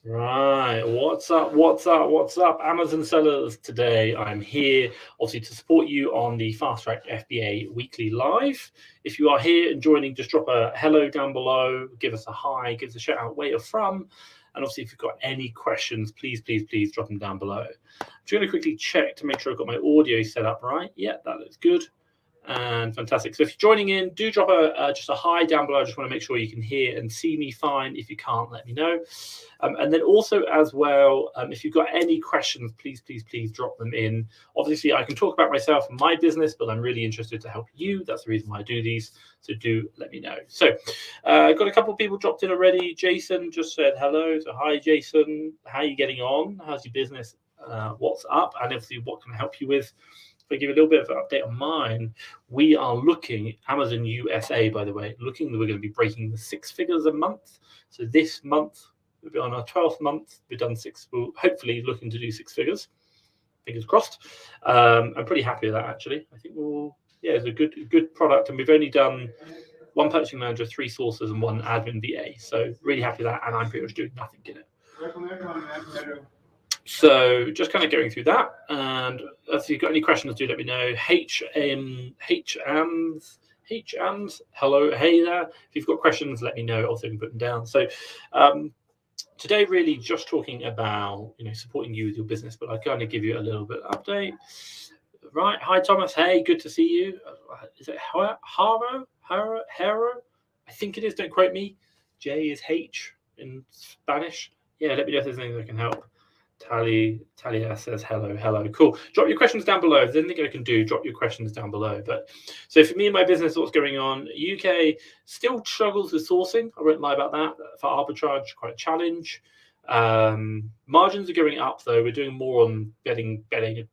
Right, what's up, Amazon sellers? Today I'm here, obviously, to support you on the Fast Track FBA Weekly Live. If you are here and joining, just drop a hello down below, give us a hi, give us a shout out where you're from, and obviously if you've got any questions, please drop them down below. I'm just going to quickly check to make sure I've got my audio set up right. Yeah, that looks good. And fantastic. So if you're joining in, do drop just a hi down below. I just want to make sure you can hear and see me fine. If you can't, let me know. And then also as well, if you've got any questions, please drop them in. Obviously, I can talk about myself and my business, but I'm really interested to help you. That's the reason why I do these. So do let me know. So got a couple of people dropped in already. Jason just said hello. So hi, Jason. How are you getting on? How's your business? What's up? And obviously, what can I help you with? If I give you a little bit of an update on mine, we are looking, Amazon USA, by the way, looking that we're going to be breaking the 6 figures a month. So this month, we'll be on our 12th month. We've done 6, we're hopefully looking to do 6 figures. Fingers crossed. I'm pretty happy with that, actually. I think it's a good product. And we've only done 1 purchasing manager, 3 sources, and 1 admin VA. So really happy with that. And I'm pretty much doing nothing in it. So just kind of going through that, and if you've got any questions, do let me know. HMs, hello, hey there. If you've got questions, let me know. Also, you can put them down. So today, really just talking about supporting you with your business, but I'll kind of give you a little bit of update. Right, hi Thomas. Hey, good to see you. Is it Haro? I think it is. Don't quote me. J is H in Spanish. Yeah, let me know if there's anything that can help. Talia says hello. Cool. Drop your questions down below. If there's anything I can do, drop your questions down below. But so for me and my business, what's going on? UK still struggles with sourcing. I won't lie about that. For arbitrage, quite a challenge. Margins are going up though. We're doing more on getting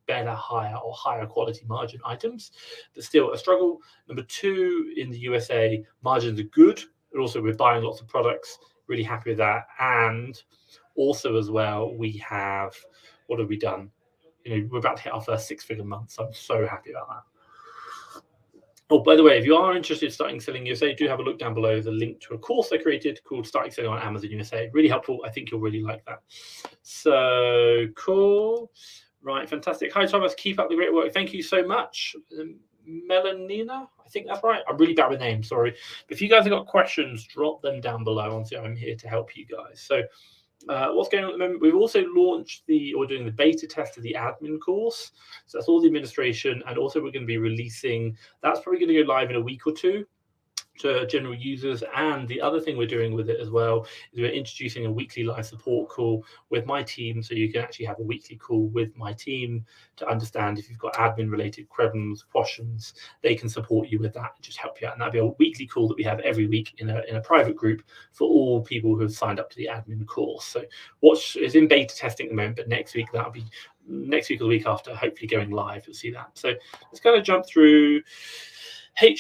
better, higher quality margin items. But still a struggle. Number 2, in the USA, margins are good, but also we're buying lots of products. Really happy with that. And also as well, we have, what have we done? We're about to hit our first 6-figure month, so I'm so happy about that. Oh, by the way, if you are interested in starting selling USA, do have a look down below. The link to a course I created called Starting Selling on Amazon USA. Really helpful. I think you'll really like that. So cool. Right, fantastic. Hi, Thomas. Keep up the great work. Thank you so much. Melanina, I think that's right. I'm really bad with names, sorry. But if you guys have got questions, drop them down below. Honestly, I'm here to help you guys. So what's going on at the moment? We've also launched we're doing the beta test of the admin course. So that's all the administration, and also we're going to be releasing, that's probably going to go live in a week or 2 to general users. And the other thing we're doing with it as well is we're introducing a weekly live support call with my team, so you can actually have a weekly call with my team to understand if you've got admin related questions, they can support you with that and just help you out. And that'll be a weekly call that we have every week in a private group for all people who have signed up to the admin course. So it's in beta testing at the moment, but next week or the week after, hopefully going live, you'll see that. So let's kind of jump through.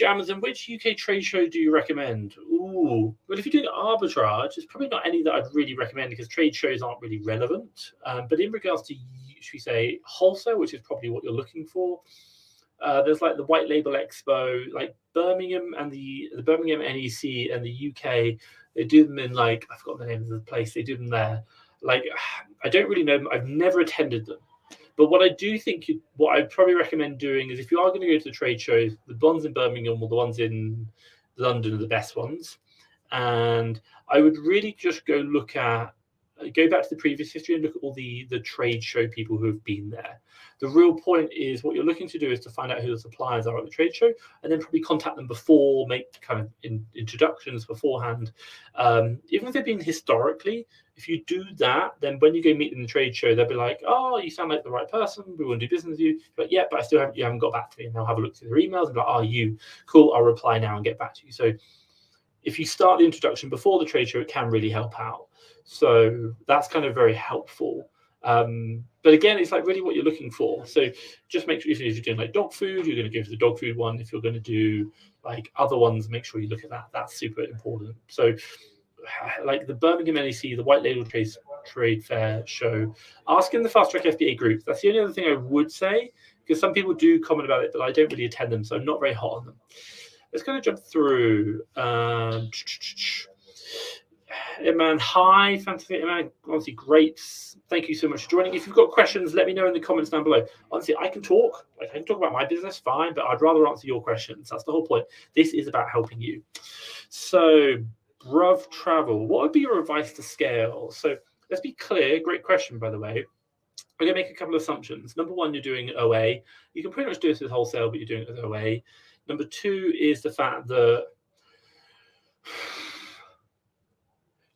Amazon, which UK trade show do you recommend? Ooh, well, if you're doing arbitrage, there's probably not any that I'd really recommend because trade shows aren't really relevant. But in regards to, should we say, wholesale, which is probably what you're looking for, there's like the White Label Expo, like Birmingham and the Birmingham NEC and the UK. They do them in I forgot the name of the place. They do them there. I don't really know them. I've never attended them. But what I do think, what I'd probably recommend doing is if you are going to go to the trade shows, the ones in Birmingham or the ones in London are the best ones. And I would really just go back to the previous history and look at all the trade show people who have been there. The real point is what you're looking to do is to find out who the suppliers are at the trade show and then probably contact them before, make kind of introductions beforehand. Even if they've been historically, if you do that, then when you go meet them in the trade show, they'll be like, oh, you sound like the right person. We want to do business with you. But yeah, but you haven't got back to me. And they'll have a look through their emails and be like, oh, you, cool, I'll reply now and get back to you. So if you start the introduction before the trade show, it can really help out. So that's kind of very helpful. But again, it's really what you're looking for. So just make sure if you're doing dog food, you're going to go for the dog food one. If you're going to do other ones, make sure you look at that. That's super important. So the Birmingham NEC, the White Label Trade Fair show, ask in the Fast Track FBA group. That's the only other thing I would say, because some people do comment about it, but I don't really attend them, so I'm not very hot on them. Let's kind of jump through. Iman, hi, fantastic Iman. Honestly, great. Thank you so much for joining. If you've got questions, let me know in the comments down below. Honestly, I can talk. Like, I can talk about my business, fine, but I'd rather answer your questions. That's the whole point. This is about helping you. So, Bruv Travel, what would be your advice to scale? So, let's be clear. Great question, by the way. I'm going to make a couple of assumptions. Number one, you're doing OA. You can pretty much do this with wholesale, but you're doing it with OA. Number two is the fact that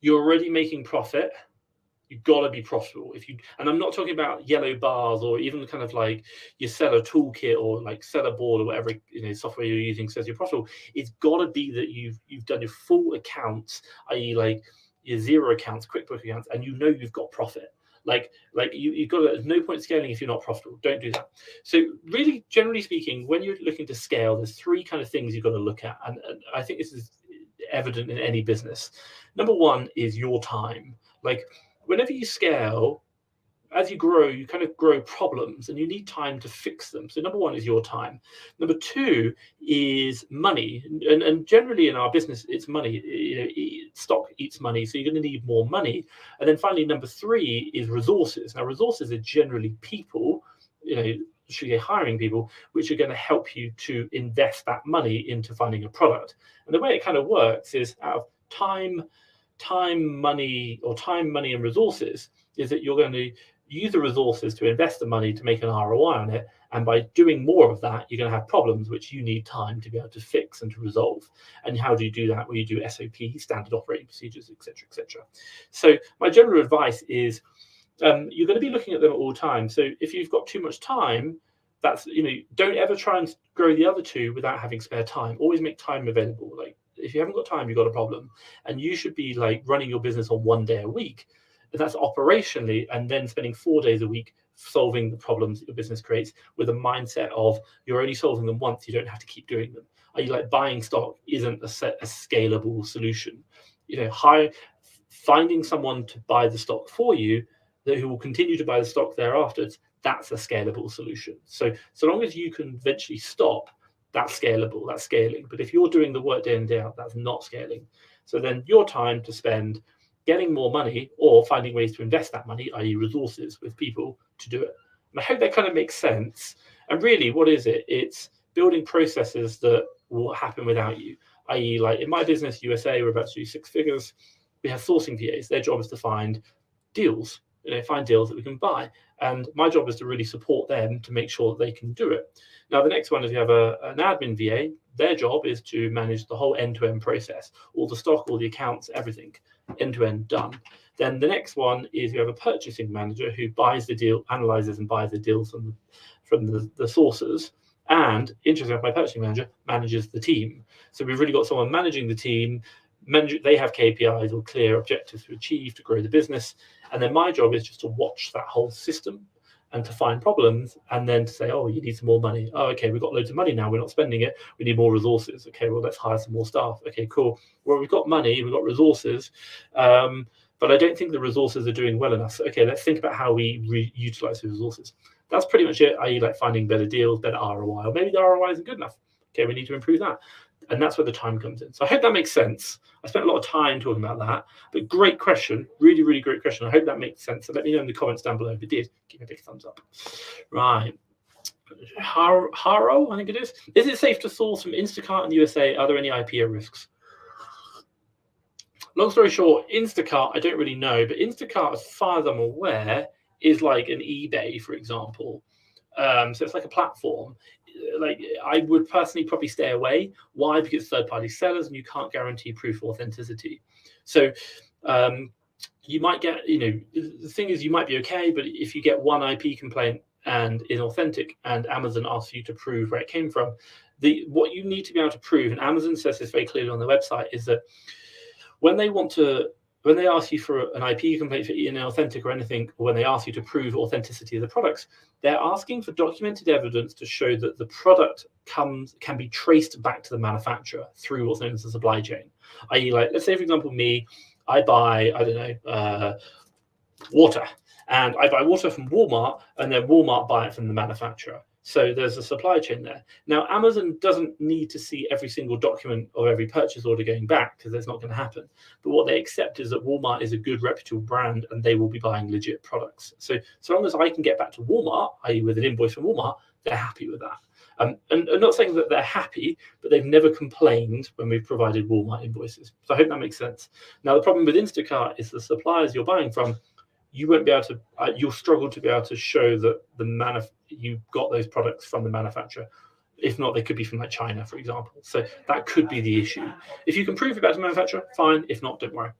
you're already making profit. You've got to be profitable. And I'm not talking about yellow bars or even kind of like your seller toolkit or like seller board or whatever software you're using says you're profitable. It's got to be that you've done your full accounts, i.e. like your zero accounts, QuickBooks accounts, and you've got profit. Like you've got to, there's no point scaling if you're not profitable. Don't do that. So really, generally speaking, when you're looking to scale, there's three kind of things you've got to look at, and I think this is evident in any business. Number one is your time. Like whenever you scale, as you grow, you kind of grow problems and you need time to fix them. So number one is your time. Number two is money. And generally in our business, it's money. Stock eats money. So you're going to need more money. And then finally, number three is resources. Now, resources are generally people, should be hiring people, which are going to help you to invest that money into finding a product. And the way it kind of works is out of time, money, and resources, is that you're going to use the resources to invest the money to make an ROI on it. And by doing more of that, you're going to have problems which you need time to be able to fix and to resolve. And how do you do that? Well, you do SOP, standard operating procedures, etc., etc. So my general advice is you're going to be looking at them at all times. So if you've got too much time, that's, don't ever try and grow the other two without having spare time. Always make time available. Like if you haven't got time, you've got a problem. And you should be like running your business on 1 day a week. And that's operationally, and then spending 4 days a week solving the problems that your business creates with a mindset of you're only solving them once, you don't have to keep doing them. Are you like buying stock isn't a scalable solution? Finding someone to buy the stock for you who will continue to buy the stock thereafter, that's a scalable solution. So long as you can eventually stop, that's scalable, that's scaling. But if you're doing the work day in, day out, that's not scaling. So then your time to spend getting more money or finding ways to invest that money, i.e. resources with people to do it. And I hope that kind of makes sense. And really, what is it? It's building processes that will happen without you, i.e. like in my business, USA, we're about to do 6 figures. We have sourcing VAs. Their job is to find deals, find deals that we can buy. And my job is to really support them to make sure that they can do it. Now, the next one is you have an admin VA. Their job is to manage the whole end-to-end process, all the stock, all the accounts, everything, end-to-end done. Then the next one is you have a purchasing manager who buys the deal, analyzes and buys the deals from the sources. And interestingly enough, my purchasing manager manages the team. So we've really got someone managing the team. They have KPIs or clear objectives to achieve to grow the business. And then my job is just to watch that whole system and to find problems and then to say, oh, you need some more money. Oh, okay, we've got loads of money now. We're not spending it. We need more resources. Okay, well, let's hire some more staff. Okay, cool. Well, we've got money, we've got resources, but I don't think the resources are doing well enough. So, okay, let's think about how we utilize the resources. That's pretty much it, i.e. like finding better deals, better ROI, or maybe the ROI isn't good enough. Okay, we need to improve that. And that's where the time comes in. So I hope that makes sense. I spent a lot of time talking about that, but great question. Really, really great question. I hope that makes sense. So let me know in the comments down below if it did. Give me a big thumbs up. Right. Haro, I think it is. Is it safe to source from Instacart in the USA? Are there any IPO risks? Long story short, Instacart, I don't really know, but Instacart, as far as I'm aware, is like an eBay, for example. So it's like a platform. Like I would personally probably stay away. Why? Because third-party sellers and you can't guarantee proof of authenticity. So you might get, the thing is you might be okay, but if you get one IP complaint and inauthentic and Amazon asks you to prove where it came from, what you need to be able to prove, and Amazon says this very clearly on their website, is that when they ask you for an IP complaint for inauthentic or anything, or when they ask you to prove authenticity of the products, they're asking for documented evidence to show that the product can be traced back to the manufacturer through what's known as the supply chain. I.e., like, let's say, for example, I buy, water, and I buy water from Walmart, and then Walmart buy it from the manufacturer. So there's a supply chain there. Now, Amazon doesn't need to see every single document of every purchase order going back, because that's not going to happen. But what they accept is that Walmart is a good, reputable brand, and they will be buying legit products. So long as I can get back to Walmart, i.e. with an invoice from Walmart, they're happy with that. And I'm not saying that they're happy, but they've never complained when we've provided Walmart invoices. So I hope that makes sense. Now, the problem with Instacart is the suppliers you're buying from, you won't be able to, you'll struggle to be able to show that you got those products from the manufacturer. If not, they could be from like China, for example. So that could be the issue. If you can prove it back to the manufacturer, fine. If not, don't worry.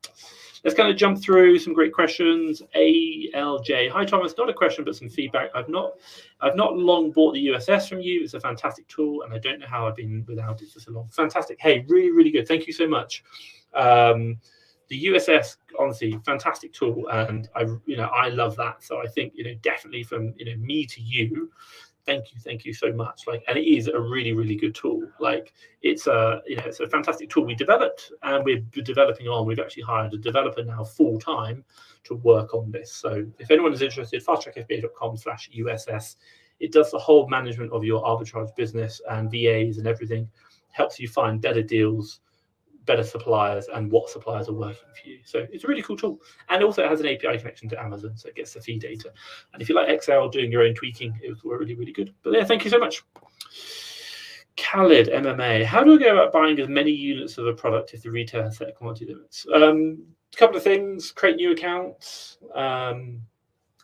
Let's kind of jump through some great questions. ALJ, hi Thomas, not a question, but some feedback. I've not long bought the USS from you. It's a fantastic tool, and I don't know how I've been without it for so long. Fantastic. Hey, really, really good. Thank you so much. The USS, honestly, fantastic tool, and I love that. So I think definitely from me to you, thank you so much. And it is a really, really good tool. It's a fantastic tool we developed, and we're developing on. We've actually hired a developer now full time to work on this. So if anyone is interested, fasttrackfba.com/USS. It does the whole management of your arbitrage business and VAs and everything. Helps you find better deals, better suppliers, and what suppliers are working for you. So it's a really cool tool, and also it has an API connection to Amazon, so it gets the feed data. And if you like Excel, doing your own tweaking, it was really, really good. But yeah, thank you so much. Khalid MMA, how do I go about buying as many units of a product if the retailer has set quantity limits? A couple of things: create new accounts,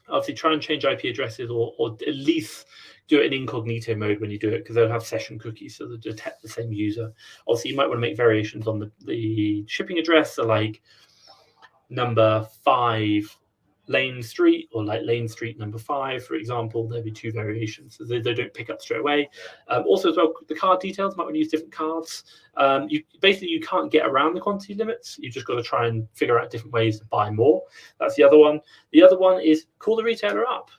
obviously try and change IP addresses, or at least do it in incognito mode when you do it, because they'll have session cookies, so they'll detect the same user. Also, you might want to make variations on the shipping address, so like number 5 Lane Street, or like Lane Street number 5, for example. There'll be 2 variations, so they don't pick up straight away. Also, as well, the card details, might want to use different cards. You can't get around the quantity limits. You've just got to try and figure out different ways to buy more. That's the other one. The other one is call the retailer up.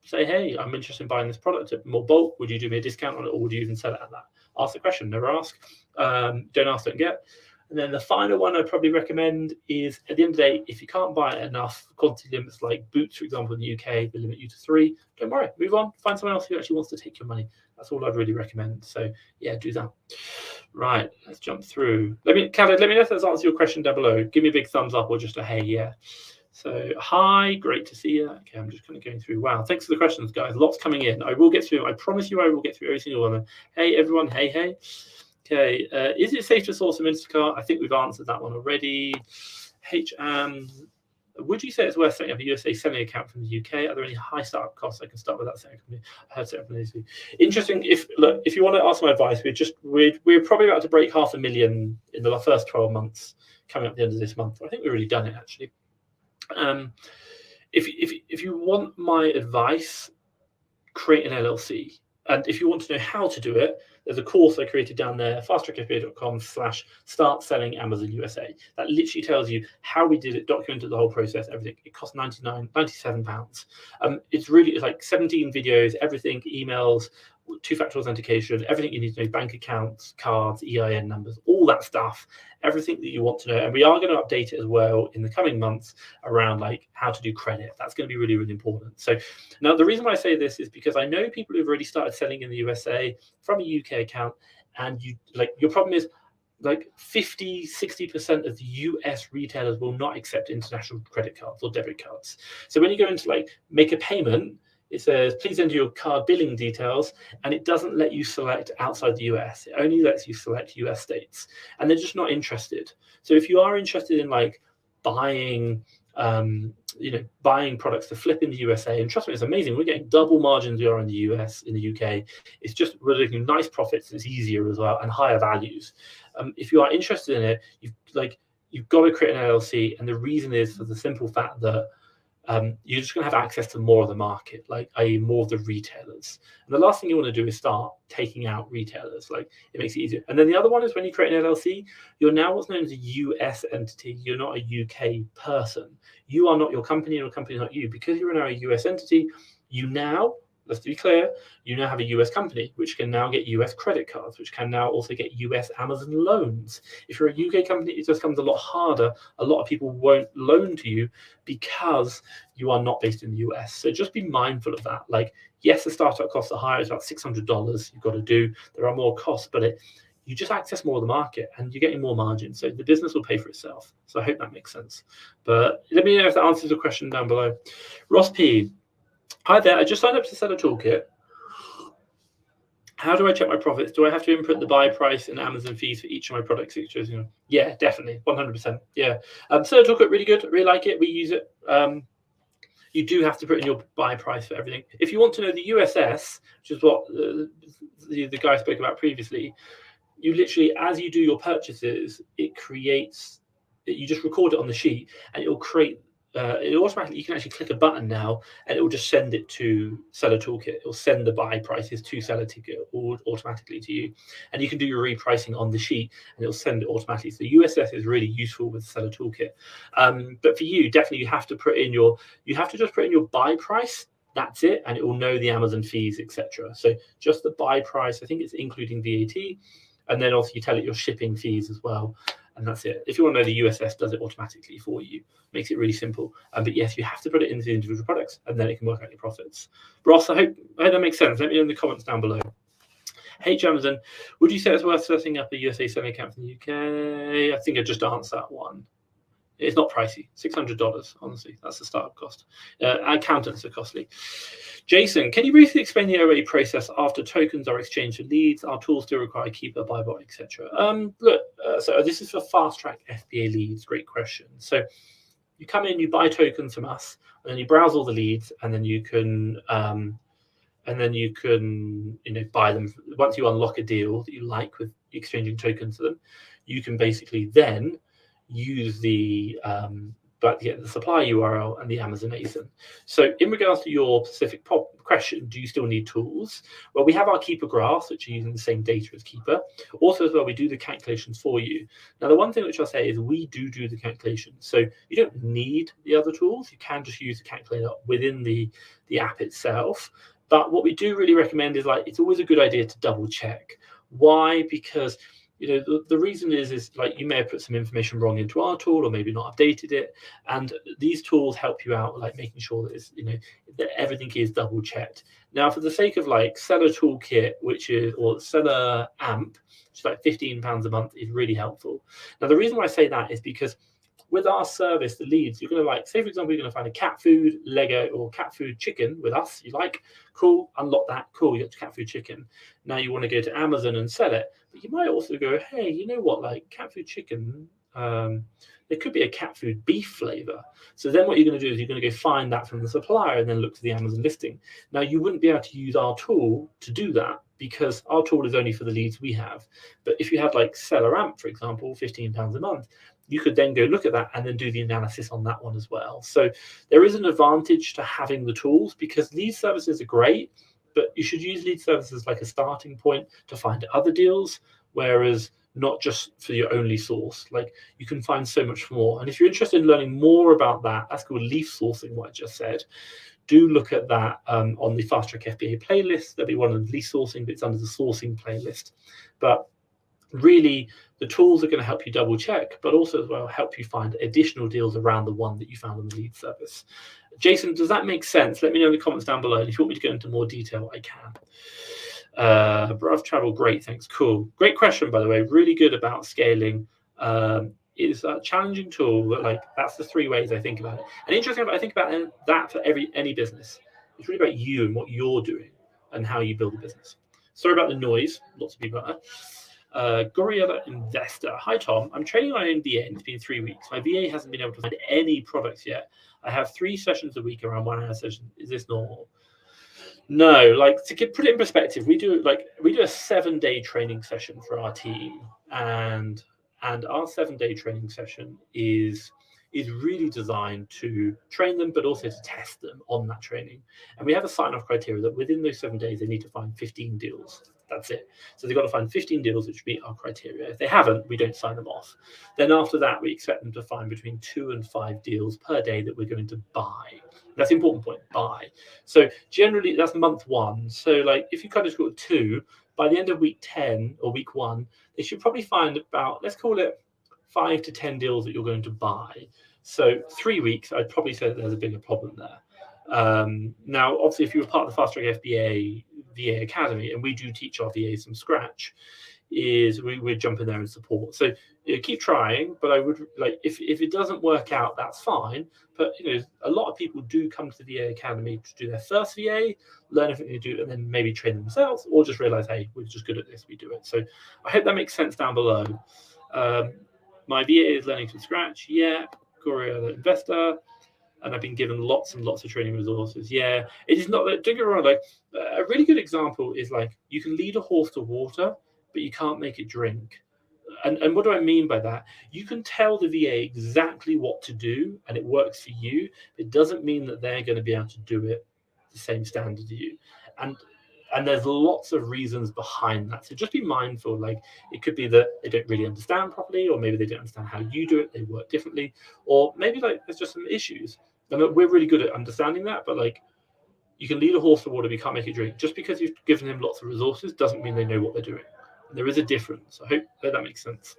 Say, hey, I'm interested in buying this product at more bulk. Would you do me a discount on it, or would you even sell it at that? Ask the question, never ask. Don't ask, don't get. And then the final one I'd probably recommend is, at the end of the day, if you can't buy enough quantity limits, like boots, for example, in the UK, they limit you to 3. Don't worry, move on. Find someone else who actually wants to take your money. That's all I'd really recommend. So yeah, do that. Right, let's jump through. Khaled, let me know if that's answered your question down below. Give me a big thumbs up, or just a hey, yeah. So hi, great to see you. Okay, I'm just kind of going through. Wow, thanks for the questions, guys. Lots coming in. I will get through. I promise you I will get through every single one of them. Hey, everyone. Hey. Okay, is it safe to source from Instacart? I think we've answered that one already. Would you say it's worth setting up a USA selling account from the UK? Are there any high startup costs I can start with that setting company? I have set up an AC. Interesting. If you want to ask my advice, we're probably about to break 500,000 in the first 12 months, coming up at the end of this month. I think we've already done it, actually. If you want my advice, create an LLC. And if you want to know how to do it, there's a course I created down there, fasttrackfba.com/start selling Amazon USA. That literally tells you how we did it, documented the whole process, everything. It cost £97. It's like 17 videos, everything, emails, 2-factor authentication, everything you need to know, bank accounts, cards, EIN numbers, all that stuff, everything that you want to know. And we are going to update it as well in the coming months around like how to do credit. That's going to be really, really important. So now the reason why I say this is because I know people who've already started selling in the USA from a UK account, and your problem is like 50-60% of the US retailers will not accept international credit cards or debit cards. So when you go into like make a payment, it says, please enter your card billing details, and it doesn't let you select outside the US. It only lets you select US states, and they're just not interested. So if you are interested in like buying, buying products to flip in the USA, and trust me, it's amazing. We're getting double margins we are in the US, in the UK. It's just, we're looking nice profits. It's easier as well, and higher values. If you are interested in it, you've got to create an LLC, and the reason is for the simple fact that you're just going to have access to more of the market, i.e. more of the retailers. And the last thing you want to do is start taking out retailers. It makes it easier. And then the other one is when you create an LLC, you're now what's known as a US entity. You're not a UK person. You are not your company, and your company is not you. Because you're now a US entity, you now, let's be clear, you now have a US company, which can now get US credit cards, which can now also get US Amazon loans. If you're a UK company, it just comes a lot harder. A lot of people won't loan to you because you are not based in the US. So just be mindful of that. Like, yes, the startup costs are higher. It's about $600 you've got to do. There are more costs, but you just access more of the market and you're getting more margin. So the business will pay for itself. So I hope that makes sense. But let me know if that answers the question down below. Ross P. Hi there. I just signed up to sell a toolkit. How do I check my profits? Do I have to input the buy price and Amazon fees for each of my products? Yeah, definitely. 100%. Yeah. Sell a toolkit, really good. Really like it. We use it. You do have to put in your buy price for everything. If you want to know the USS, which is what the guy spoke about previously, you literally, as you do your purchases, you just record it on the sheet and it will create, it automatically, you can actually click a button now and it will just send it to Seller Toolkit. It will send the buy prices to Seller Toolkit automatically to you. And you can do your repricing on the sheet and it'll send it automatically. So the USS is really useful with Seller Toolkit. But for you, definitely you have to just put in your buy price. That's it. And it will know the Amazon fees, etc. So just the buy price, I think it's including VAT. And then also you tell it your shipping fees as well. And that's it. If you want to know, the USS does it automatically for you. Makes it really simple. But yes, you have to put it into the individual products and then it can work out your profits. Ross, I hope that makes sense. Let me know in the comments down below. Hey, Amazon, would you say it's worth setting up a USA selling account in the UK? I think I just answered that one. It's not pricey, $600, honestly. That's the startup cost. Accountants are costly. Jason, can you briefly explain the OA process after tokens are exchanged for leads? Our tools still require keeper, buy bot, etc. So this is for fast track FBA leads. Great question. So you come in, you buy tokens from us, and then you browse all the leads, and then you can buy them. Once you unlock a deal that you like with exchanging tokens to them, you can basically then use the supply URL and the Amazon ASIN. So in regards to your specific question, do you still need tools? Well, we have our Keeper graphs, which are using the same data as Keeper. Also as well, we do the calculations for you. Now, the one thing which I'll say is we do the calculations. So you don't need the other tools. You can just use the calculator within the app itself. But what we do really recommend is, like, it's always a good idea to double check. Why? Because the reason is like you may have put some information wrong into our tool or maybe not updated it, and these tools help you out, like making sure that it's that everything is double checked. Now, for the sake of like Seller Toolkit, or Seller AMP, which is like £15 a month, is really helpful. Now, the reason why I say that is because with our service, the leads, you're going to say, for example, you're going to find a cat food Lego or cat food chicken with us. You like, cool, unlock that, cool, you got cat food chicken. Now you want to go to Amazon and sell it. But you might also go, hey, you know what, like cat food chicken, there could be a cat food beef flavor. So then what you're going to do is you're going to go find that from the supplier and then look to the Amazon listing. Now, you wouldn't be able to use our tool to do that because our tool is only for the leads we have. But if you had like Seller AMP, for example, £15 a month, you could then go look at that and then do the analysis on that one as well. So there is an advantage to having the tools because lead services are great, but you should use lead services like a starting point to find other deals, whereas not just for your only source. Like, you can find so much more. And if you're interested in learning more about that, that's called leaf sourcing, what I just said. Do look at that on the Fast Track FBA playlist. There'll be one on leaf sourcing, but it's under the sourcing playlist. But really, the tools are going to help you double check, but also as well help you find additional deals around the one that you found on the lead service. Jason, does that make sense? Let me know in the comments down below. And if you want me to go into more detail, I can. Rough travel, great, thanks, cool. Great question, by the way, really good about scaling. It's a challenging tool, but like that's the three ways I think about it. And interesting, I think about that for any business. It's really about you and what you're doing and how you build a business. Sorry about the noise, lots of people out there. Gorilla Investor. Hi, Tom. I'm trading on an MBA and it's been 3 weeks. My VA hasn't been able to find any products yet. I have 3 sessions a week around 1 hour session. Is this normal? No, like to put it in perspective, we do a 7-day training session for our team, and our 7-day training session is really designed to train them, but also to test them on that training. And we have a sign-off criteria that within those 7 days, they need to find 15 deals. That's it. So they've got to find 15 deals which meet our criteria. If they haven't, we don't sign them off. Then after that, we expect them to find between 2 and 5 deals per day that we're going to buy. That's the important point, buy. So generally, that's month 1. So like if you kind of score 2, by the end of week 10 or week 1, they should probably find about, let's call it 5 to 10 deals that you're going to buy. So 3 weeks, I'd probably say that there's a bigger problem there. Now, obviously, if you were part of the Fast Track FBA VA Academy, and we do teach our VAs from scratch, is we jump in there and support. So keep trying, but I would like if it doesn't work out, that's fine. But a lot of people do come to the VA Academy to do their first VA, learn everything they do, and then maybe train themselves, or just realize, hey, we're just good at this, we do it. So I hope that makes sense down below. My VA is learning from scratch. Yeah, Goria, investor. And I've been given lots and lots of training resources. Yeah, it is not that. Don't get me wrong. Like a really good example is like you can lead a horse to water, but you can't make it drink. And what do I mean by that? You can tell the VA exactly what to do, and it works for you. It doesn't mean that they're going to be able to do it the same standard as you. And there's lots of reasons behind that. So just be mindful. Like it could be that they don't really understand properly, or maybe they don't understand how you do it. They work differently, or maybe like there's just some issues. And we're really good at understanding that. But like you can lead a horse to water, but you can't make it drink. Just because you've given them lots of resources doesn't mean they know what they're doing. And there is a difference. I hope that makes sense.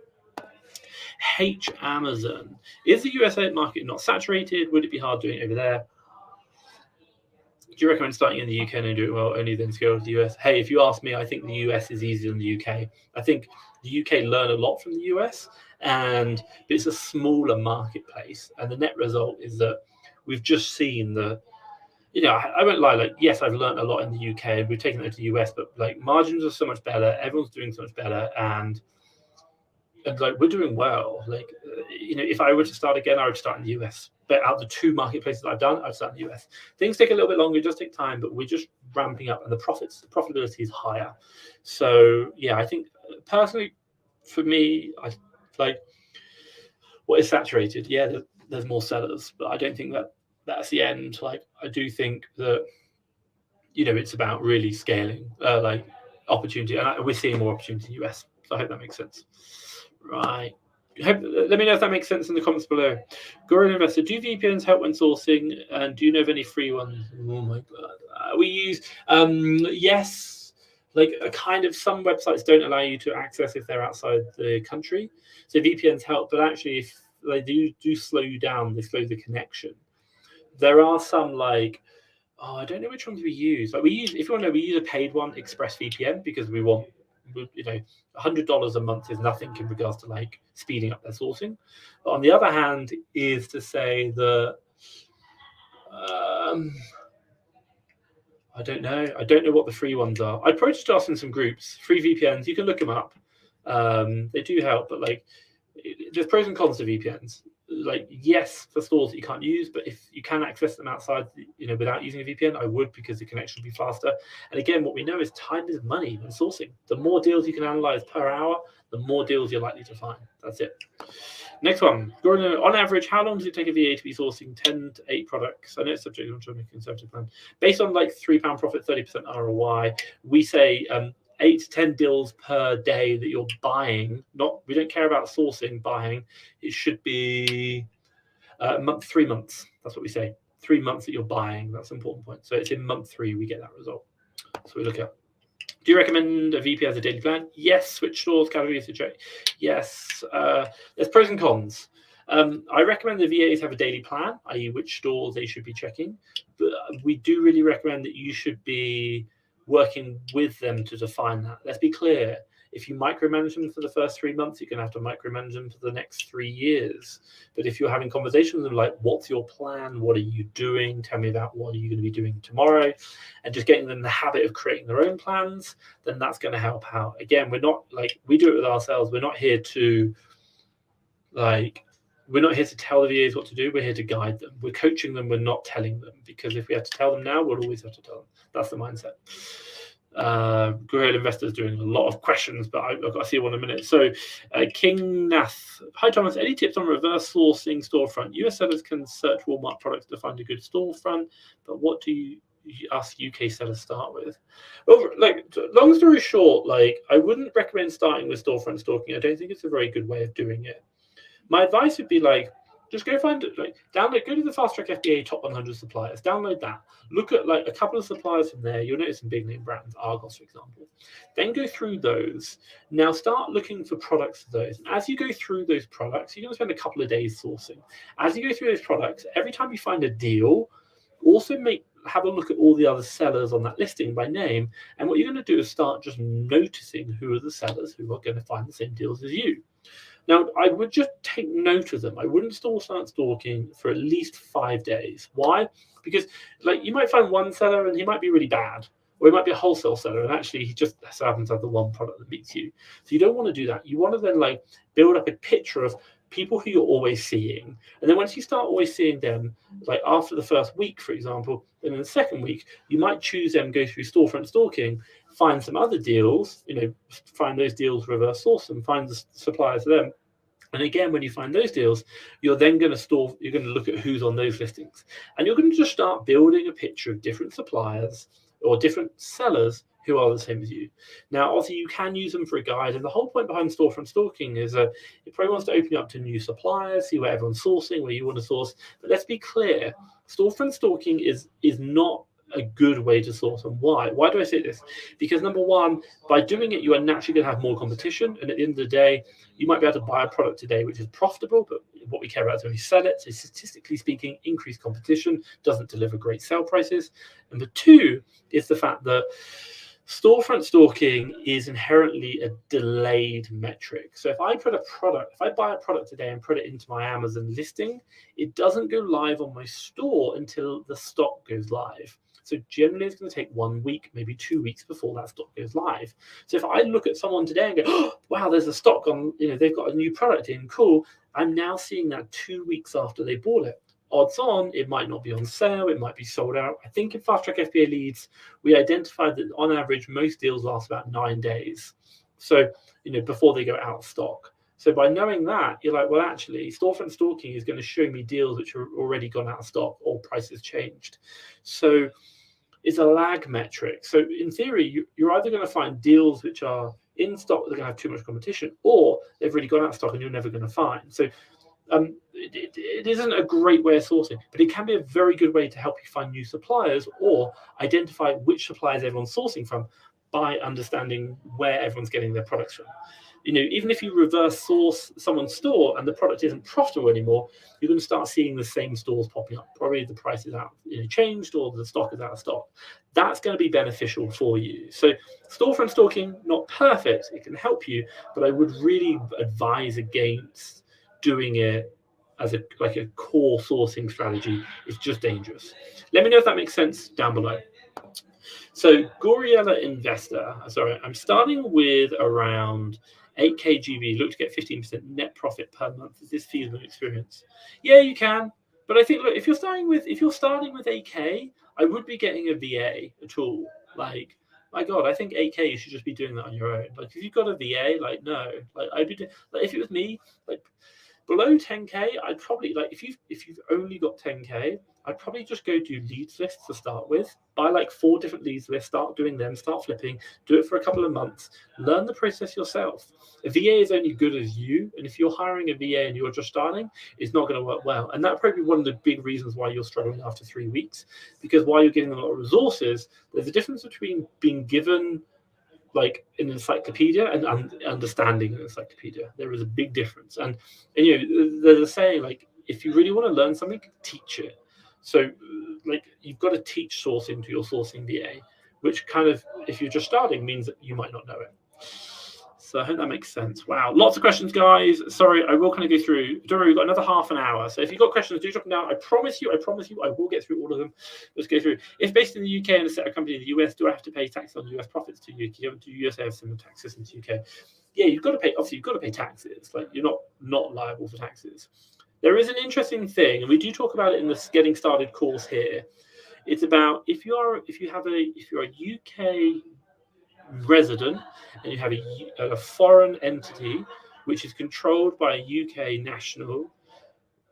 H Amazon. Is the USA market not saturated? Would it be hard doing it over there? Do you recommend starting in the UK and doing well, only then scale to the US? Hey, if you ask me, I think the US is easier than the UK. I think the UK learn a lot from the US, but it's a smaller marketplace. And the net result is that we've just seen I won't lie, like, yes, I've learned a lot in the UK and we've taken it to the US, but like margins are so much better. Everyone's doing so much better. And like we're doing well. Like, if I were to start again, I would start in the US. But out of the 2 marketplaces I've done, I'd start in the US. Things take a little bit longer, it does take time, but we're just ramping up, and the profitability is higher. So yeah, I think personally, for me, I like what is saturated. Yeah, there's more sellers, but I don't think that's the end. Like I do think that it's about really scaling like opportunity, and we're seeing more opportunity in the US. So I hope that makes sense. Right. Let me know if that makes sense in the comments below. Goran Investor, do VPNs help when sourcing? And do you know of any free ones? Oh my God. We use, yes, like a kind of, some websites don't allow you to access if they're outside the country. So VPNs help, but actually if they do slow you down, they slow the connection. There are some like, I don't know which ones we use. Like we use a paid one, ExpressVPN, because we want, $100 a month is nothing in regards to like speeding up their sourcing. But on the other hand, is to say that I don't know what the free ones are. I'd probably just ask in some groups. Free VPNs, you can look them up. They do help, but like there's pros and cons to VPNs. Like yes, for stores that you can't use, but if you can access them outside, without using a VPN, I would, because the connection will be faster. And again, what we know is time is money when sourcing. The more deals you can analyze per hour, the more deals you're likely to find. That's it. Next one. Gordon, on average, how long does it take a VA to be sourcing 10 to 8 products? I know it's subject to a conservative plan. Based on like £3 profit, 30% ROI, we say 8 to 10 deals per day that you're buying. We don't care about sourcing, buying. It should be 3 months. That's what we say. 3 months that you're buying. That's an important point. So it's in month 3 we get that result. So we look at. Do you recommend a VP as a daily plan? Yes. Switch stores, categories to check. Yes. There's pros and cons. I recommend the VAs have a daily plan, i.e. which stores they should be checking. But we do really recommend that you should be working with them to define that. Let's be clear. If you micromanage them for the first 3 months, you're going to have to micromanage them for the next 3 years. But if you're having conversations with them like, what's your plan? What are you doing? Tell me about what are you going to be doing tomorrow? And just getting them the habit of creating their own plans, then that's going to help out. Again, we're not like, we do it with ourselves. We're not here to tell the VAs what to do. We're here to guide them. We're coaching them. We're not telling them, because if we have to tell them now, we'll always have to tell them. That's the mindset. Guerrilla Investors doing a lot of questions, but I've got to see one in a minute. So King Nath, hi Thomas, any tips on reverse sourcing storefront? US sellers can search Walmart products to find a good storefront, but what do you us UK sellers start with? Well, like, long story short, like, I wouldn't recommend starting with storefront stalking. I don't think it's a very good way of doing it. My advice would be like, just go find it, like, download, go to the Fast Track FBA top 100 suppliers, download that, look at like a couple of suppliers from there. You'll notice some big name brands, Argos, for example. Then go through those. Now start looking for products for those. And as you go through those products, you're going to spend a couple of days sourcing. As you go through those products, every time you find a deal, also have a look at all the other sellers on that listing by name. And what you're going to do is start just noticing who are the sellers who are going to find the same deals as you. Now, I would just take note of them. I wouldn't start stalking for at least 5 days. Why? Because like, you might find one seller and he might be really bad, or he might be a wholesale seller and actually he just so happens to have the one product that beats you. So you don't want to do that. You want to then like build up a picture of people who you're always seeing. And then once you start always seeing them, like after the first week, for example, then in the second week, you might choose them, go through storefront stalking, find some other deals, find those deals, reverse source them, find the suppliers of them. And again, when you find those deals, you're then going to you're going to look at who's on those listings. And you're going to just start building a picture of different suppliers or different sellers who are the same as you. Now, obviously, you can use them for a guide. And the whole point behind storefront stalking is it probably wants to open you up to new suppliers, see where everyone's sourcing, where you want to source. But let's be clear, storefront stalking is not a good way to source. And why? Why do I say this? Because number one, by doing it, you are naturally going to have more competition. And at the end of the day, you might be able to buy a product today which is profitable, but what we care about is when you sell it. So statistically speaking, increased competition doesn't deliver great sale prices. Number two is the fact that storefront stalking is inherently a delayed metric. So if I buy a product today and put it into my Amazon listing, it doesn't go live on my store until the stock goes live. So generally it's going to take 1 week, maybe 2 weeks before that stock goes live. So if I look at someone today and go, oh, wow, there's a stock on, they've got a new product in, cool. I'm now seeing that 2 weeks after they bought it. Odds on, it might not be on sale, it might be sold out. I think in Fast Track FBA leads, we identified that on average, most deals last about 9 days. So, before they go out of stock. So by knowing that, you're like, well, actually, storefront stalking is going to show me deals which are already gone out of stock or prices changed. So it's a lag metric. So in theory, you're either going to find deals which are in stock that are going to have too much competition, or they've already gone out of stock and you're never going to find. So it isn't a great way of sourcing, but it can be a very good way to help you find new suppliers or identify which suppliers everyone's sourcing from by understanding where everyone's getting their products from. Even if you reverse source someone's store and the product isn't profitable anymore, you're going to start seeing the same stores popping up. Probably the price is out, changed, or the stock is out of stock. That's going to be beneficial for you. So storefront stalking, not perfect. It can help you, but I would really advise against doing it as a core sourcing strategy. It's just dangerous. Let me know if that makes sense down below. So Goriella Investor, I'm starting with around 8k GB, look to get 15% net profit per month. Is this feasible experience? Yeah, you can. But I think, look, if you're starting with 8k, I would be getting a VA, a tool. Like, my God, I think 8k, you should just be doing that on your own. Like, if you've got a VA, like, no. Like, I'd be doing, like, if it was me, like, below 10k, I'd probably, like, if you've only got 10k, I'd probably just go do leads lists to start with. Buy like 4 different leads lists, start doing them, start flipping, do it for a couple of months, learn the process yourself. A VA is only good as you, and if you're hiring a VA and you're just starting, it's not going to work well. And that's probably one of the big reasons why you're struggling after 3 weeks, because while you're getting a lot of resources, there's a difference between being given like an encyclopedia and understanding an encyclopedia. There is a big difference. And there's a saying, like, if you really want to learn something, teach it. So like, you've got to teach sourcing to your sourcing VA, which kind of, if you're just starting, means that you might not know it. So I hope that makes sense. Wow, lots of questions, guys. Sorry, I will kind of go through. Don't worry, we've got another half an hour. So if you've got questions, do drop them down. I promise you, I will get through all of them. Let's go through. If based in the UK and a set of company in the US, do I have to pay tax on US profits to UK? Do USA have similar tax systems to UK? Yeah, you've got to pay. Obviously, you've got to pay taxes. Like, you're not liable for taxes. There is an interesting thing, and we do talk about it in this getting started course here. It's about if you're a UK resident and you have a foreign entity which is controlled by a UK national,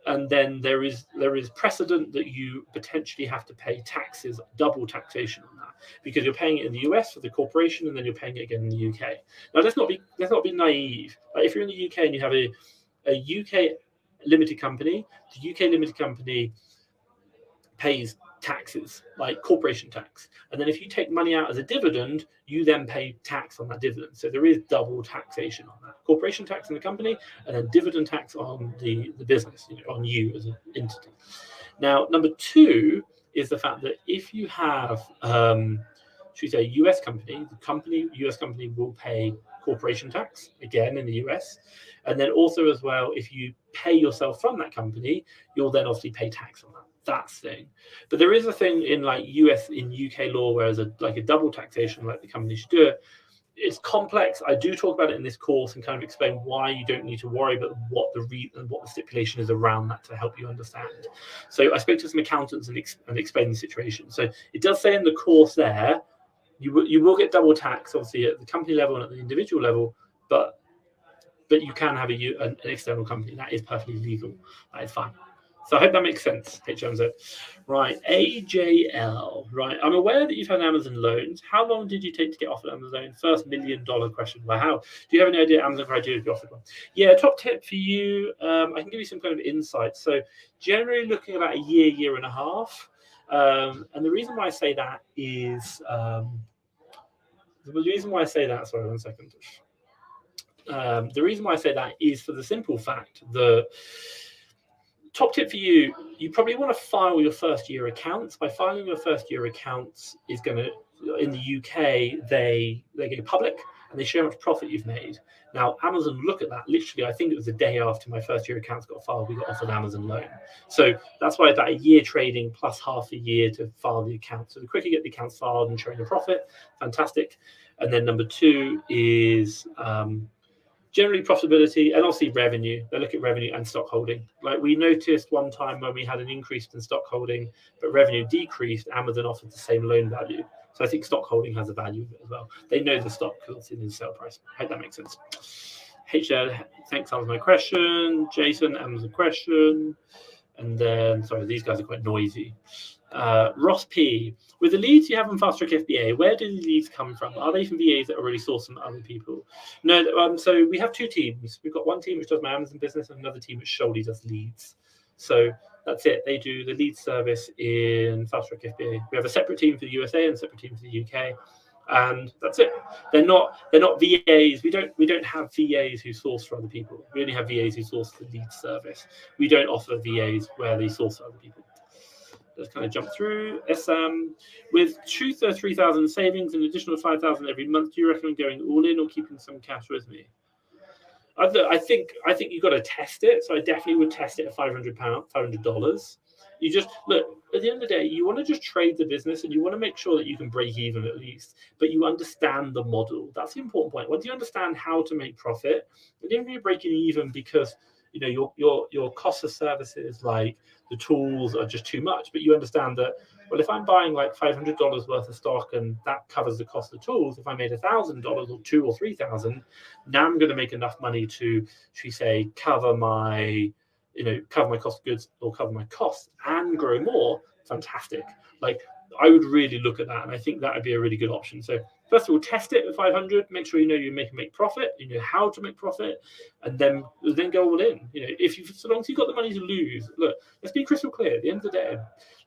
and then there is precedent that you potentially have to pay taxes, double taxation on that, because you're paying it in the US for the corporation, and then you're paying it again in the UK. Now, let's not be naive. Like, if you're in the UK and you have a UK limited company, the UK limited company pays taxes, like corporation tax, and then if you take money out as a dividend, you then pay tax on that dividend. So there is double taxation on that: corporation tax on the company, and then dividend tax on the business, on you as an entity. Now, number two is the fact that if you have, should we say, a US company, US company will pay corporation tax again in the US, and then also as well, if you pay yourself from that company, you'll then obviously pay tax on that. That's the thing. But there is a thing in UK law, whereas a double taxation, like the company should do it. It's complex. I do talk about it in this course and kind of explain why you don't need to worry about what the stipulation is around that to help you understand. So I spoke to some accountants and explained the situation. So it does say in the course there, you will get double tax, obviously, at the company level and at the individual level, but you can have an external company. That is perfectly legal. That is fine. So I hope that makes sense, HMZ. Right, AJL. Right, I'm aware that you've had Amazon loans. How long did you take to get offered Amazon? First $1 million question. Well, how? Do you have any idea Amazon criteria to be offered one? Yeah, top tip for you. I can give you some kind of insight. So generally looking about a year and a half. And the reason why I say that is, sorry, 1 second. The reason why I say that is for the simple fact that, top tip for you, you probably want to file your first year accounts. By filing your first year accounts is going to, in the UK, they go public and they show how much profit you've made. Now, Amazon look at that. Literally, I think it was the day after my first year accounts got filed, we got offered Amazon loan. So that's why about a year trading plus half a year to file the account. So the quicker you get the accounts filed and showing the profit, fantastic. And then number two is generally profitability and obviously revenue. They look at revenue and stock holding. Like we noticed one time when we had an increase in stock holding, but revenue decreased, Amazon offered the same loan value. So I think stock holding has a value of it as well. They know the stock because it's in the sale price. I hope that makes sense. HL, thanks, answer my question. Jason, Amazon question. And then, sorry, these guys are quite noisy. Ross P, with the leads you have on Fast Track FBA, where do the leads come from? Are they from VAs that already sourced from other people? No, so we have two teams. We've got one team which does my Amazon business and another team which solely does leads. So that's it. They do the lead service in Fast Track FBA. We have a separate team for the USA and a separate team for the UK. And that's it. They're not VAs. We don't have VAs who source for other people. We only have VAs who source the lead service. We don't offer VAs where they source for other people. Let's kind of jump through. With Truther 3,000 savings and additional 5,000 every month, do you recommend going all in or keeping some cash with me? I think you've got to test it. So I definitely would test it at $500. You just look, at the end of the day, you want to just trade the business and you want to make sure that you can break even at least, but you understand the model. That's the important point. Once you understand how to make profit, and even if you're breaking even because your cost of services, like the tools, are just too much, but you understand that, well, if I'm buying like $500 worth of stock and that covers the cost of the tools, if I made $1,000 or $2,000 or $3,000, now I'm going to make enough money to, should we say, cover my cost of goods or cover my costs and grow more. Fantastic. Like, I would really look at that, and I think that would be a really good option. So first of all, test it at 500. Make sure you make profit. You know how to make profit, and then go all in. So long as you've got the money to lose. Look, let's be crystal clear. At the end of the day,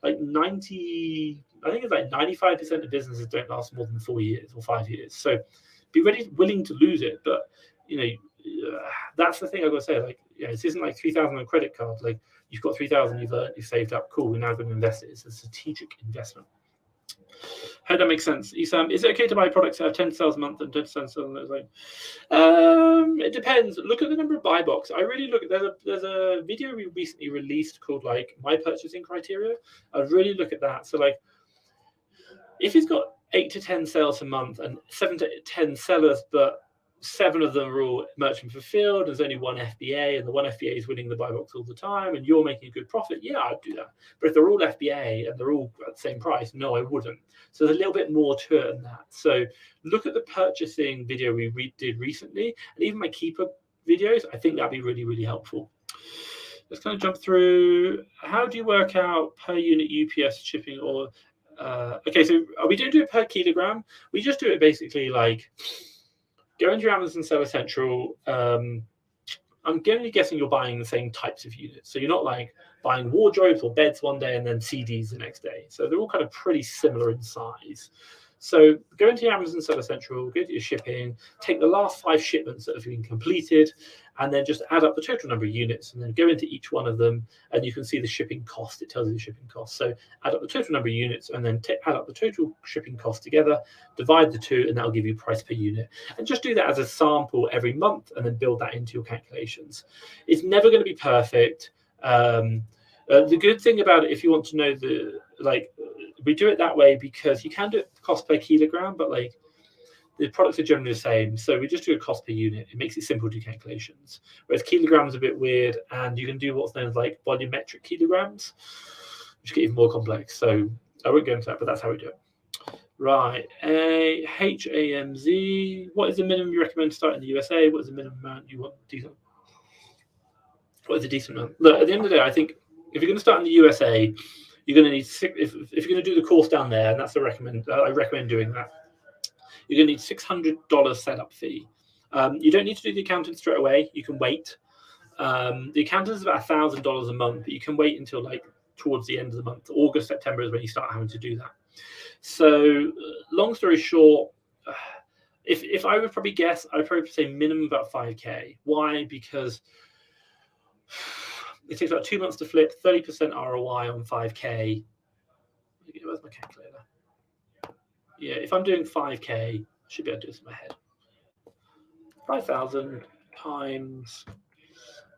like 95% of businesses don't last more than 4 years or 5 years. So be willing to lose it. But that's the thing I've got to say. Like, this isn't like 3,000 on a credit card. Like, you've got 3,000 you've earned, you've saved up. Cool, we're now going to invest it. It's a strategic investment. Hope that makes sense. Isam, is it okay to buy products that have 10 sales a month and 10 sales on those? It depends. Look at the number of buy box. I really look at there's a video we recently released called like my purchasing criteria. I'd really look at that. So like, if it's got 8 to 10 sales a month and 7 to 10 sellers, but 7 of them are all merchant fulfilled, there's only one FBA, and the one FBA is winning the buy box all the time, and you're making a good profit, yeah, I'd do that. But if they're all FBA and they're all at the same price, no, I wouldn't. So there's a little bit more to it than that. So look at the purchasing video we did recently, and even my keeper videos. I think that'd be really, really helpful. let's kind of jump through. How do you work out per unit UPS shipping or okay, so we don't do it per kilogram. We just do it basically like go into your Amazon Seller Central. I'm generally guessing you're buying the same types of units. So you're not like buying wardrobes or beds one day and then CDs the next day. So they're all kind of pretty similar in size. So go into your Amazon Seller Central, go to your shipping, take the last 5 shipments that have been completed, and then just add up the total number of units, and then go into each one of them, and you can see the shipping cost. It tells you the shipping cost. So add up the total number of units, and then add up the total shipping cost together, divide the two, and that'll give you price per unit. And just do that as a sample every month, and then build that into your calculations. It's never going to be perfect. The good thing about it, if you want to know we do it that way because you can do it cost per kilogram, but like the products are generally the same. So we just do a cost per unit. It makes it simple to do calculations. Whereas kilograms are a bit weird, and you can do what's known as like volumetric kilograms, which get even more complex. So I won't go into that, but that's how we do it. Right, HAMZ. What is the minimum you recommend to start in the USA? What is the minimum amount you want decent? What is a decent amount? Look, at the end of the day, I think if you're going to start in the USA, you're going to need if you're going to do the course down there, and that's I recommend doing that. You're going to need $600 setup fee. You don't need to do the accounting straight away. You can wait. The accountant is about $1,000 a month, but you can wait until like towards the end of the month. August, September is when you start having to do that. So, long story short, if I would probably guess, I'd probably say minimum about 5K. Why? Because it takes about 2 months to flip, 30% ROI on 5K. Where's my calculator? Yeah, if I'm doing 5K, I should be able to do this in my head. 5,000 times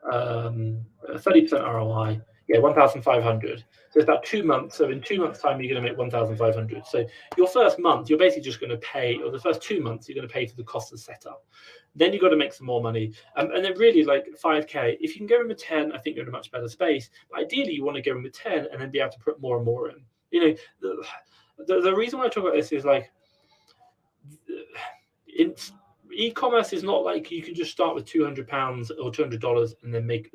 30% ROI. Yeah, 1,500. So it's about 2 months. So in 2 months' time, you're going to make 1,500. So your first month, you're basically just going to pay, or the first 2 months, you're going to pay for the cost of setup. Then you've got to make some more money. And then really like 5K, if you can go in with 10, I think you're in a much better space. But ideally, you want to go in with 10 and then be able to put more and more in. You know, the reason why I talk about this is like, e-commerce is not like you can just start with £200 or $200 and then make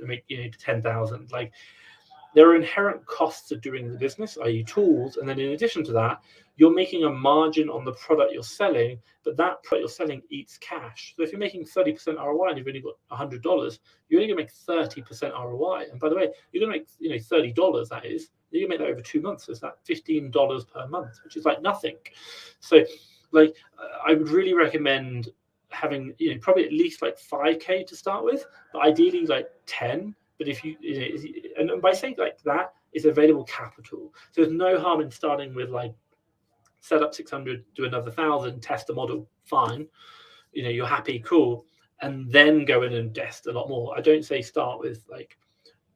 10,000. Like there are inherent costs of doing the business, i.e. tools, and then in addition to that, you're making a margin on the product you're selling, but that product you're selling eats cash. So if you're making 30% ROI and you've only got $100, you're only going to make 30% ROI. And by the way, you're going to make $30. That is, you can make that over 2 months. So it's that $15 per month, which is like nothing. So like I would really recommend having probably at least like 5K to start with, but ideally like 10. But if you and by saying like that, it's available capital. So there's no harm in starting with like set up 600, do another 1,000, test the model, fine. You're happy, cool, and then go in and test a lot more. I don't say start with like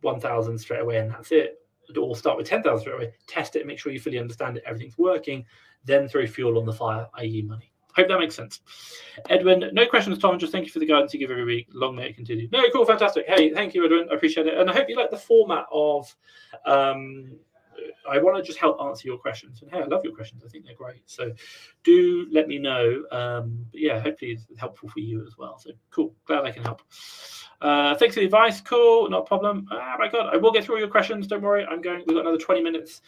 1,000 straight away and that's it. Or start with 10,000 straight away, test it, make sure you fully understand it, everything's working, then throw fuel on the fire, i.e. money. Hope that makes sense. Edwin, no questions, Tom. Just thank you for the guidance you give every week. Long may it continue. No, cool, fantastic. Hey, thank you, Edwin. I appreciate it. And I hope you like the format of I want to just help answer your questions. And hey, I love your questions. I think they're great. So do let me know. But yeah, hopefully it's helpful for you as well. So cool. Glad I can help. Thanks for the advice. Cool. Not a problem. Oh my God. I will get through all your questions. Don't worry. We've got another 20 minutes.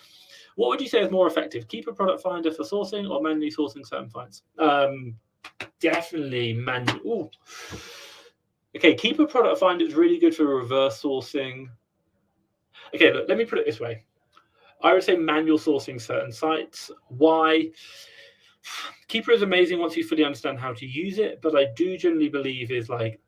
What would you say is more effective? Keep a product finder for sourcing or manually sourcing certain finds? Definitely manual. Okay, keep a product finder is really good for reverse sourcing. Okay, look, let me put it this way. I would say manual sourcing certain sites. Why? Keeper is amazing once you fully understand how to use it, but I do generally believe is like,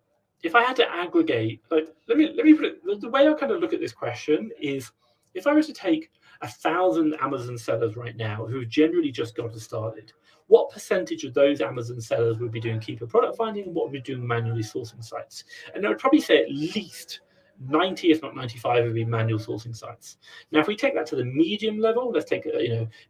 if I had to aggregate, like, let me put it, the way I kind of look at this question is, if I was to take 1,000 Amazon sellers right now who generally just got started, what percentage of those Amazon sellers would be doing keeper product finding and what would be doing manually sourcing sites? And I would probably say at least 90, if not 95, would be manual sourcing sites. Now, if we take that to the medium level, let's take,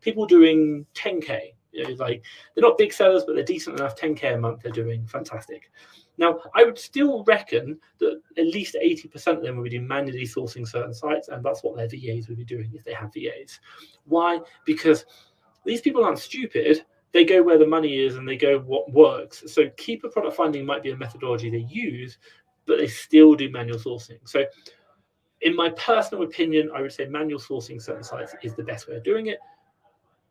people doing 10K, like they're not big sellers, but they're decent enough, 10K a month, they're doing fantastic. Now, I would still reckon that at least 80% of them would be manually sourcing certain sites, and that's what their VAs would be doing if they have VAs. Why? Because these people aren't stupid. They go where the money is and they go what works. So keeper product finding might be a methodology they use, but they still do manual sourcing. So In my personal opinion, I would say manual sourcing certain sites is the best way of doing it,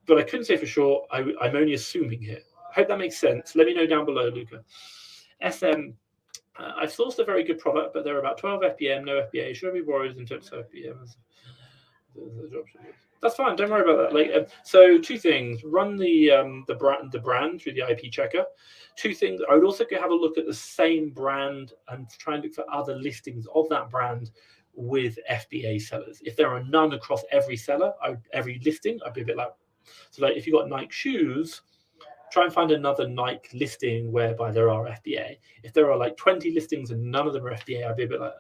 but I couldn't say for sure. I'm only assuming here. I hope that makes sense. Let me know down below, Luca. SM, I've sourced a very good product, but there are about 12 FBM, no FBA. Should I be worried in terms of FBM? That's fine. Don't worry about that. So two things: run the brand through the IP checker. Two things: I would also have a look at the same brand and try and look for other listings of that brand with FBA sellers. If there are none across every seller, every listing, I'd be a bit like, so like if you got Nike shoes, try and find another Nike listing whereby there are FBA. If there are like 20 listings and none of them are FBA, I'd be a bit like,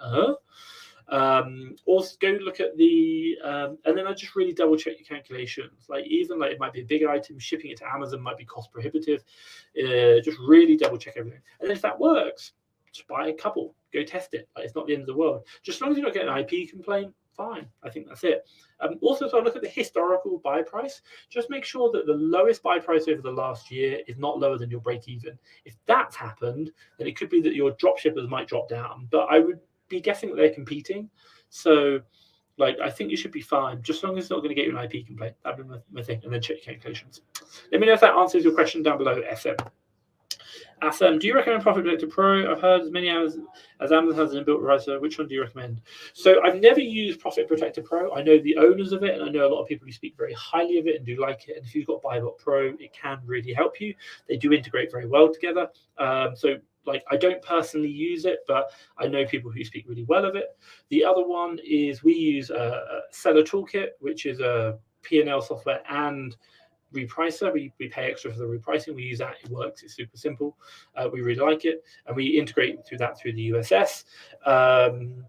also go look at the and then I just really double check your calculations. Like even like it might be a big item, shipping it to Amazon might be cost prohibitive. Just really double check everything, and then if that works, just buy a couple, go test it. Like, it's not the end of the world. Just as long as you're not getting an IP complaint, fine. I think that's it. Also, so I look at the historical buy price. Just make sure that the lowest buy price over the last year is not lower than your break even. If that's happened, then it could be that your drop shippers might drop down. But I would be guessing that they're competing. So, like, I think you should be fine, just as long as it's not going to get you an IP complaint. That'd be my thing. And then check your calculations. Let me know if that answers your question down below, SM. Do you recommend Profit Protector Pro? I've heard as many as Amazon has an inbuilt writer. Which one do you recommend? So I've never used Profit Protector Pro. I know the owners of it, and I know a lot of people who speak very highly of it and do like it. And if you've got BuyBot Pro, it can really help you. They do integrate very well together. So like I don't personally use it, but I know people who speak really well of it. The other one is we use Seller Toolkit, which is a P&L software and repricer. We pay extra for the repricing. We use that. It works. It's super simple. We really like it, and we integrate through the USS.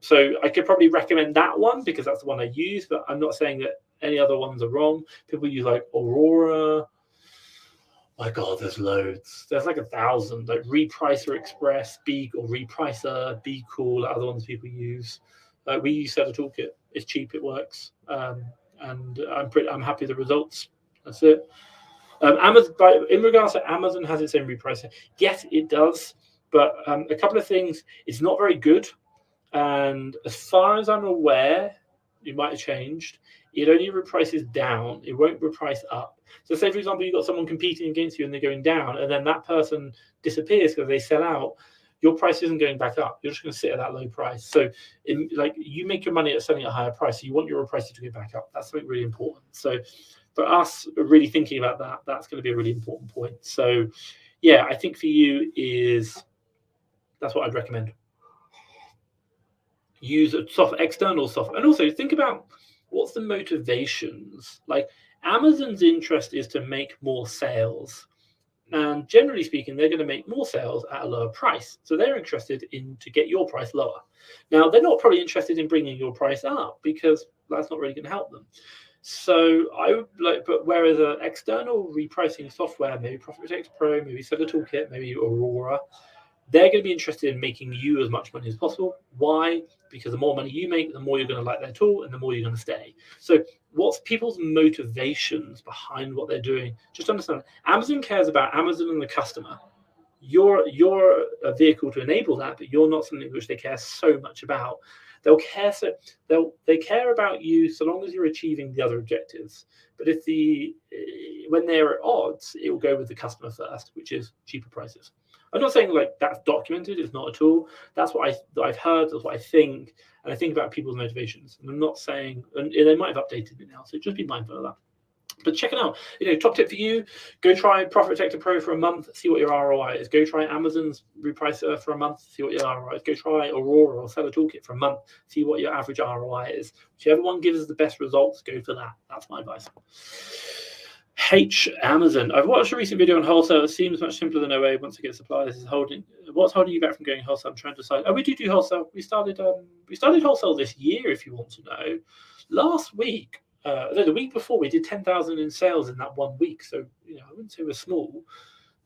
So I could probably recommend that one because that's the one I use, but I'm not saying that any other ones are wrong. People use like Aurora. My God, there's loads. There's like 1,000. Like Repricer Express, Repricer, Be Cool, other ones people use. We use Seller Toolkit. It's cheap. It works, and I'm happy with the results. That's it. Amazon, in regards to Amazon, has its own repricer. Yes, it does, but a couple of things. It's not very good, and as far as I'm aware, it might have changed. It only reprices down. It won't reprice up. So, say for example, you've got someone competing against you and they're going down, and then that person disappears because they sell out. Your price isn't going back up. You're just going to sit at that low price. So, you make your money at selling at a higher price. So you want your repricer to go back up. That's something really important. So, for us, really thinking about that, that's going to be a really important point. So, yeah, I think for you that's what I'd recommend. Use a external software, and also think about what's the motivations. Like Amazon's interest is to make more sales, and generally speaking, they're going to make more sales at a lower price. So they're interested in to get your price lower. Now they're not probably interested in bringing your price up because that's not really going to help them. So I would but whereas an external repricing software, maybe Profit Protector Pro, maybe Seller Toolkit, maybe Aurora, they're going to be interested in making you as much money as possible. Why? Because the more money you make, the more you're going to like their tool and the more you're going to stay. So what's people's motivations behind what they're doing? Just understand, Amazon cares about Amazon and the customer. You're a vehicle to enable that, but you're not something which they care so much about. They care about you so long as you're achieving the other objectives. But when they're at odds, it will go with the customer first, which is cheaper prices. I'm not saying like that's documented. It's not at all. That's what I've heard. That's what I think, and I think about people's motivations. And I'm not saying, and they might have updated it now, so just be mindful of that. But check it out. Top tip for you: go try Profit Protector Pro for a month, see what your ROI is. Go try Amazon's repricer for a month, see what your ROI is. Go try Aurora or Seller Toolkit for a month, see what your average ROI is. Whichever one gives us the best results, go for that. That's my advice. Amazon. I've watched a recent video on wholesale. It seems much simpler than OA once it gets supplied. What's holding you back from going wholesale? I'm trying to decide. We do wholesale. We started wholesale this year, if you want to know. Last week, the week before, we did 10,000 in sales in that 1 week. So I wouldn't say we're small.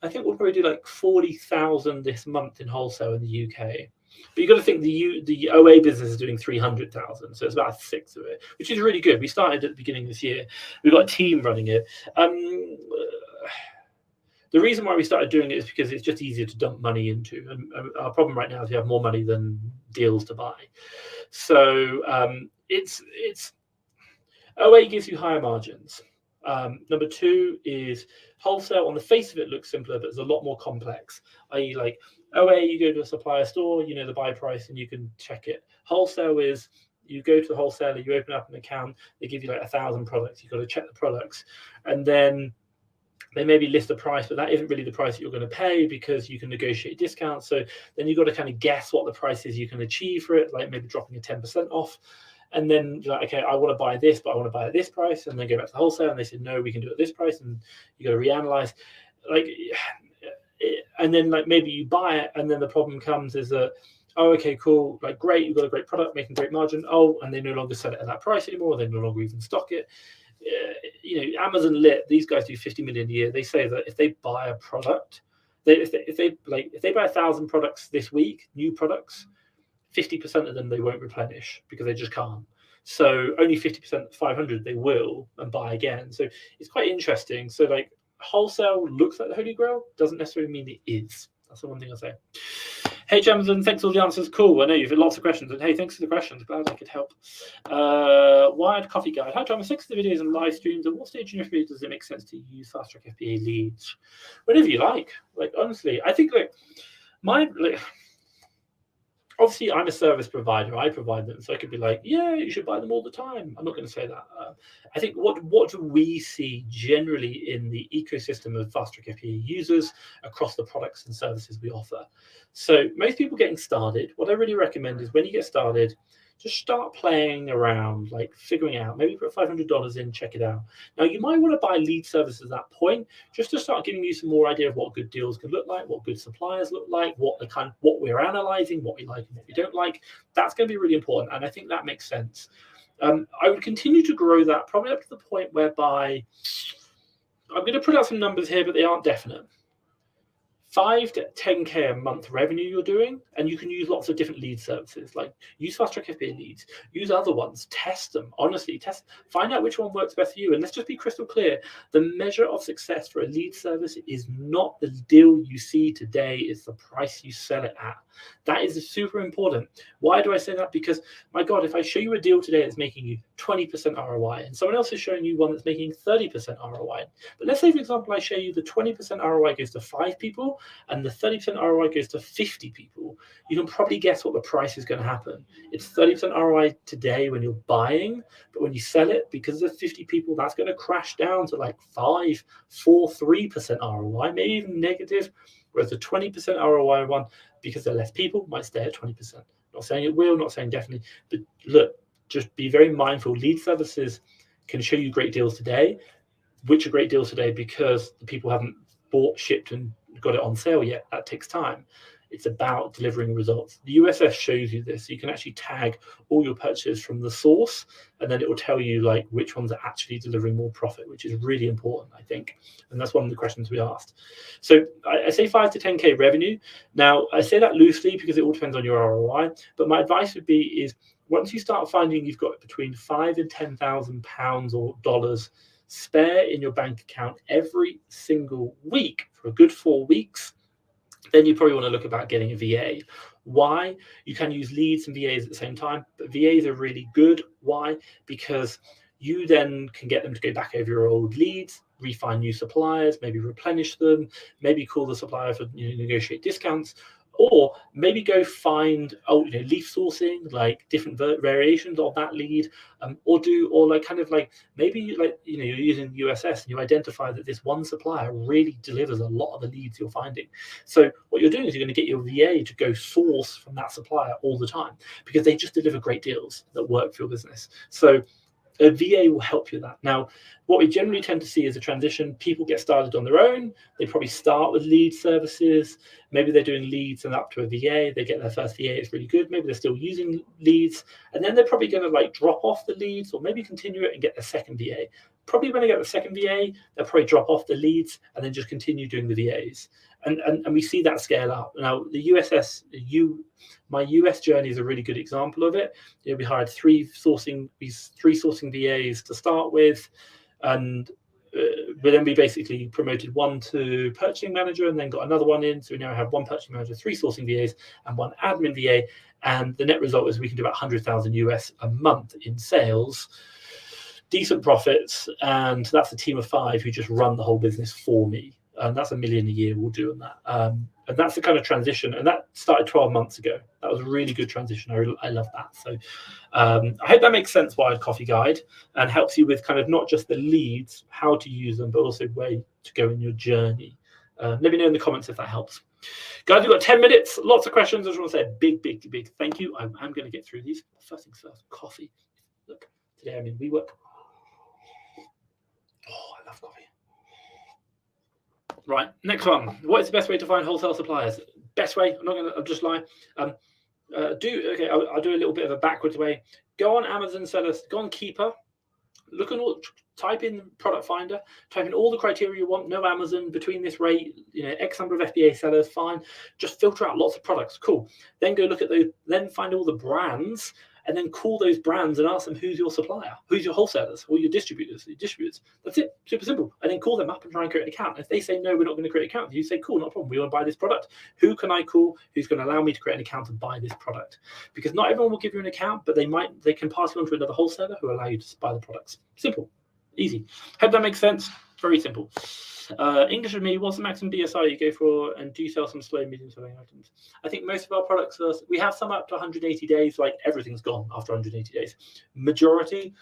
I think we'll probably do like 40,000 this month in wholesale in the UK. But you've got to think the OA business is doing 300,000, so it's about a sixth of it, which is really good. We started at the beginning of this year. We've got a team running it. the reason why we started doing it is because it's just easier to dump money into. And our problem right now is we have more money than deals to buy. So it's OA gives you higher margins. Number two is wholesale. On the face of it looks simpler, but it's a lot more complex. I.e., like OA, you go to a supplier store, you know the buy price, and you can check it. Wholesale is you go to the wholesaler, you open up an account, they give you like 1,000 products. You've got to check the products, and then they maybe list a price, but that isn't really the price that you're going to pay because you can negotiate discounts. So then you've got to kind of guess what the price is you can achieve for it, like maybe dropping a 10% off. And then you're like, okay, I want to buy this, but I want to buy at this price. And then go back to the wholesale and they said, no, we can do it at this price. And you got to reanalyze. Like, and then like maybe you buy it, and then the problem comes is that, oh, okay, cool, like great, you've got a great product, making great margin. Oh, and they no longer sell it at that price anymore. They no longer even stock it. You know, Amazon Lit, these guys do 50 million a year. They say that if they buy a product, if they buy 1,000 products this week, new products, 50% of them they won't replenish because they just can't. So only 50%, 500 they will and buy again. So it's quite interesting. So like wholesale looks like the Holy Grail, doesn't necessarily mean it is. That's the one thing I'll say. Hey, Jamison, thanks for all the answers. Cool. I know you've had lots of questions. And hey, thanks for the questions. Glad I could help. Wired Coffee Guide. Hi, Tom. I'm sick of the videos and live streams. At what stage in your career does it make sense to use Fast Track FBA leads? Whatever you like. Like, honestly, I think obviously, I'm a service provider. I provide them, so I could be like, yeah, you should buy them all the time. I'm not going to say that. I think what do we see generally in the ecosystem of Fast Track FBA users across the products and services we offer? So most people getting started, what I really recommend is when you get started, just start playing around, like figuring out, maybe put $500 in, check it out. Now, you might want to buy lead services at that point, just to start giving you some more idea of what good deals can look like, what good suppliers look like, what we're analyzing, what we like and what we don't like. That's going to be really important. And I think that makes sense. I would continue to grow that probably up to the point whereby I'm going to put out some numbers here, but they aren't definite. 5 to 10K a month revenue you're doing, and you can use lots of different lead services, like use Fast Track FBA leads, use other ones, test them, honestly, find out which one works best for you. And let's just be crystal clear, the measure of success for a lead service is not the deal you see today, it's the price you sell it at. That is super important. Why do I say that? Because, my God, if I show you a deal today that's making you 20% ROI, and someone else is showing you one that's making 30% ROI, but let's say, for example, I show you the 20% ROI goes to 5 people, and the 30% ROI goes to 50 people, you can probably guess what the price is going to happen. It's 30% ROI today when you're buying, but when you sell it, because of 50 people, that's going to crash down to like 5, 4, 3% ROI, maybe even negative. Whereas the 20% ROI one, because there are less people, might stay at 20%. Not saying it will, not saying definitely, but look, just be very mindful. Lead services can show you great deals today, which are great deals today because the people haven't bought, shipped, and got it on sale yet. That takes time. It's about delivering results. The USS shows you this. So you can actually tag all your purchases from the source, and then it will tell you like which ones are actually delivering more profit, which is really important, I think. And that's one of the questions we asked. So I say 5 to 10K revenue. Now, I say that loosely because it all depends on your ROI, but my advice would be is once you start finding you've got between £5,000 and £10,000 or dollars spare in your bank account every single week for a good 4 weeks, then you probably want to look about getting a VA. Why? You can use leads and VAs at the same time, but VAs are really good. Why? Because you then can get them to go back over your old leads, refine new suppliers, maybe replenish them, maybe call the supplier for negotiate discounts, or maybe go find leaf sourcing, like different variations of that lead, or maybe you're using USS and you identify that this one supplier really delivers a lot of the leads you're finding. So what you're doing is you're going to get your VA to go source from that supplier all the time because they just deliver great deals that work for your business. So a VA will help you with that. Now, what we generally tend to see is a transition. People get started on their own. They probably start with lead services. Maybe they're doing leads and up to a VA. They get their first VA. It's really good. Maybe they're still using leads. And then they're probably going to drop off the leads or maybe continue it and get their second VA. Probably when they get the second VA, they'll probably drop off the leads and then just continue doing the VAs. And we see that scale up. Now, my US journey is a really good example of it. We hired three sourcing VAs to start with, and but then we basically promoted one to purchasing manager and then got another one in. So we now have one purchasing manager, 3 sourcing VAs, and 1 admin VA. And the net result is we can do about 100,000 US a month in sales, decent profits, and that's a team of 5 who just run the whole business for me. And that's $1 million a year we'll do on that. And that's the kind of transition. And that started 12 months ago. That was a really good transition. I love that. So I hope that makes sense, Wired Coffee Guide, and helps you with kind of not just the leads, how to use them, but also where to go in your journey. Let me know in the comments if that helps. Guys, we've got 10 minutes, lots of questions. I just want to say a big thank you. I'm going to get through these. First things first, coffee. Look, today I'm in WeWork. Oh, I love coffee. Right, next one. What is the best way to find wholesale suppliers? Best way, I'll just lie. I'll do a little bit of a backwards way. Go on Amazon sellers, go on Keeper, look at all, type in product finder, type in all the criteria you want, no Amazon, between this rate, X number of FBA sellers, fine. Just filter out lots of products, cool. Then go look at those, then find all the brands, and then call those brands and ask them who's your supplier, who's your wholesalers, or your distributors. That's it, super simple. And then call them up and try and create an account. If they say, no, we're not going to create an account, you say, cool, not a problem. We want to buy this product. Who can I call? Who's going to allow me to create an account and buy this product? Because not everyone will give you an account, but they can pass you on to another wholesaler who allow you to buy the products. Simple, easy. Hope that makes sense. Very simple. English with me, what's the maximum BSI you go for, and do you sell some slow, medium selling items? I think most of our products are, we have some up to 180 days, like everything's gone after 180 days. Majority,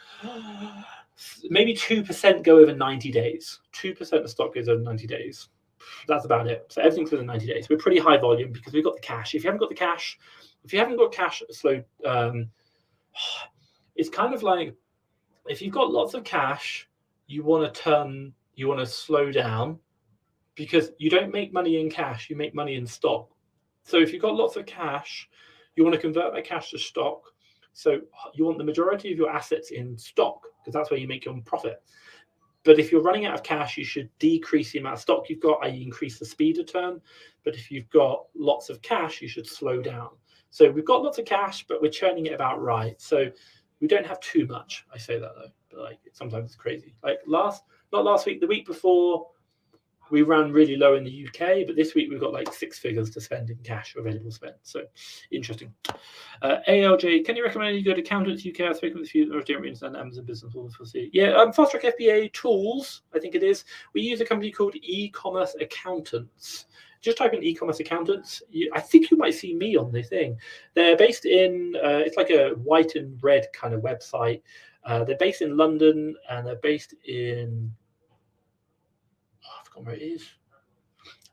maybe 2% go over 90 days. 2% of stock goes over 90 days. That's about it. So everything's within 90 days. We're pretty high volume because we've got the cash. If you haven't got cash, slow, it's kind of like, if you've got lots of cash, you want to slow down, because you don't make money in cash, you make money in stock. So if you've got lots of cash, you want to convert that cash to stock. So you want the majority of your assets in stock, because that's where you make your profit. But if you're running out of cash, you should decrease the amount of stock you've got, i.e. increase the speed of turn. But if you've got lots of cash, you should slow down. So we've got lots of cash, but we're churning it about right. So we don't have too much. I say that though, but like sometimes it's crazy. Like not last week, the week before, we ran really low in the UK, but this week we've got like 6 figures to spend in cash, available spend. So interesting. ALJ, can you recommend any good accountants UK? I've spoken with a few, or don't really understand Amazon business. We'll see. Yeah, Fast Track FBA Tools, I think it is. We use a company called E-commerce Accountants. Just type in e-commerce accountants. I think you might see me on this thing. They're based in, it's like a white and red kind of website. They're based in London, and they're based in, I forgot where it is.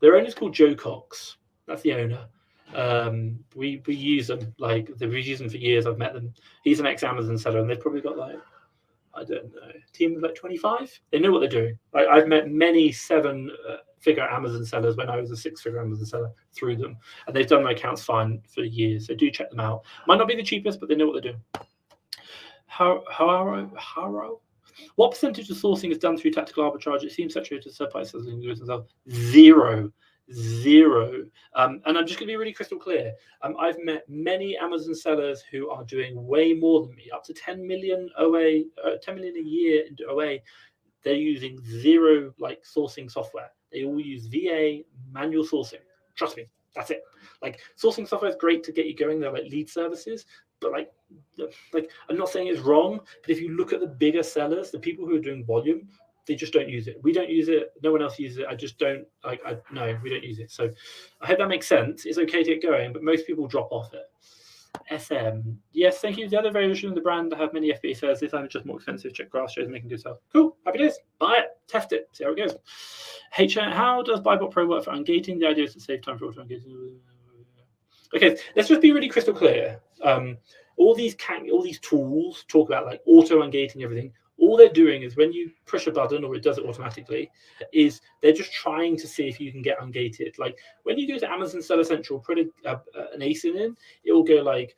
Their owner's called Joe Cox. That's the owner. We use them, like we've used them for years. I've met them. He's an ex-Amazon seller, and they've probably got like, I don't know, a team of like 25. They know what they're doing. I've met many 7-figure Amazon sellers when I was a 6-figure Amazon seller through them, and they've done my accounts fine for years. So do check them out. Might not be the cheapest, but they know what they're doing. Haro? What percentage of sourcing is done through tactical arbitrage? It seems saturated to third-party sellers and goods themselves. Zero. And I'm just going to be really crystal clear. I've met many Amazon sellers who are doing way more than me, up to 10 million OA, 10 million a year into OA. They're using zero like sourcing software. They all use VA, manual sourcing. Trust me, that's it. Like sourcing software is great to get you going. They're like lead services, but like I'm not saying it's wrong, but if you look at the bigger sellers, the people who are doing volume, they just don't use it. We don't use it. No one else uses it. I just don't no, we don't use it. So I hope that makes sense. It's okay to get going, but most people drop off it. SM. Yes, thank you. The other version of the brand that have many FBA sellers. This time it's just more expensive. Check grass shows making good stuff. Cool. Happy days. Buy it. Test it. See how it goes. How does BuyBot Pro work for ungating? The idea is to save time for auto ungating. Okay, let's just be really crystal clear. All these tools talk about like auto ungating everything. All they're doing is when you push a button or it does it automatically, is they're just trying to see if you can get ungated. Like when you go to Amazon Seller Central, put an ASIN in, it will go like,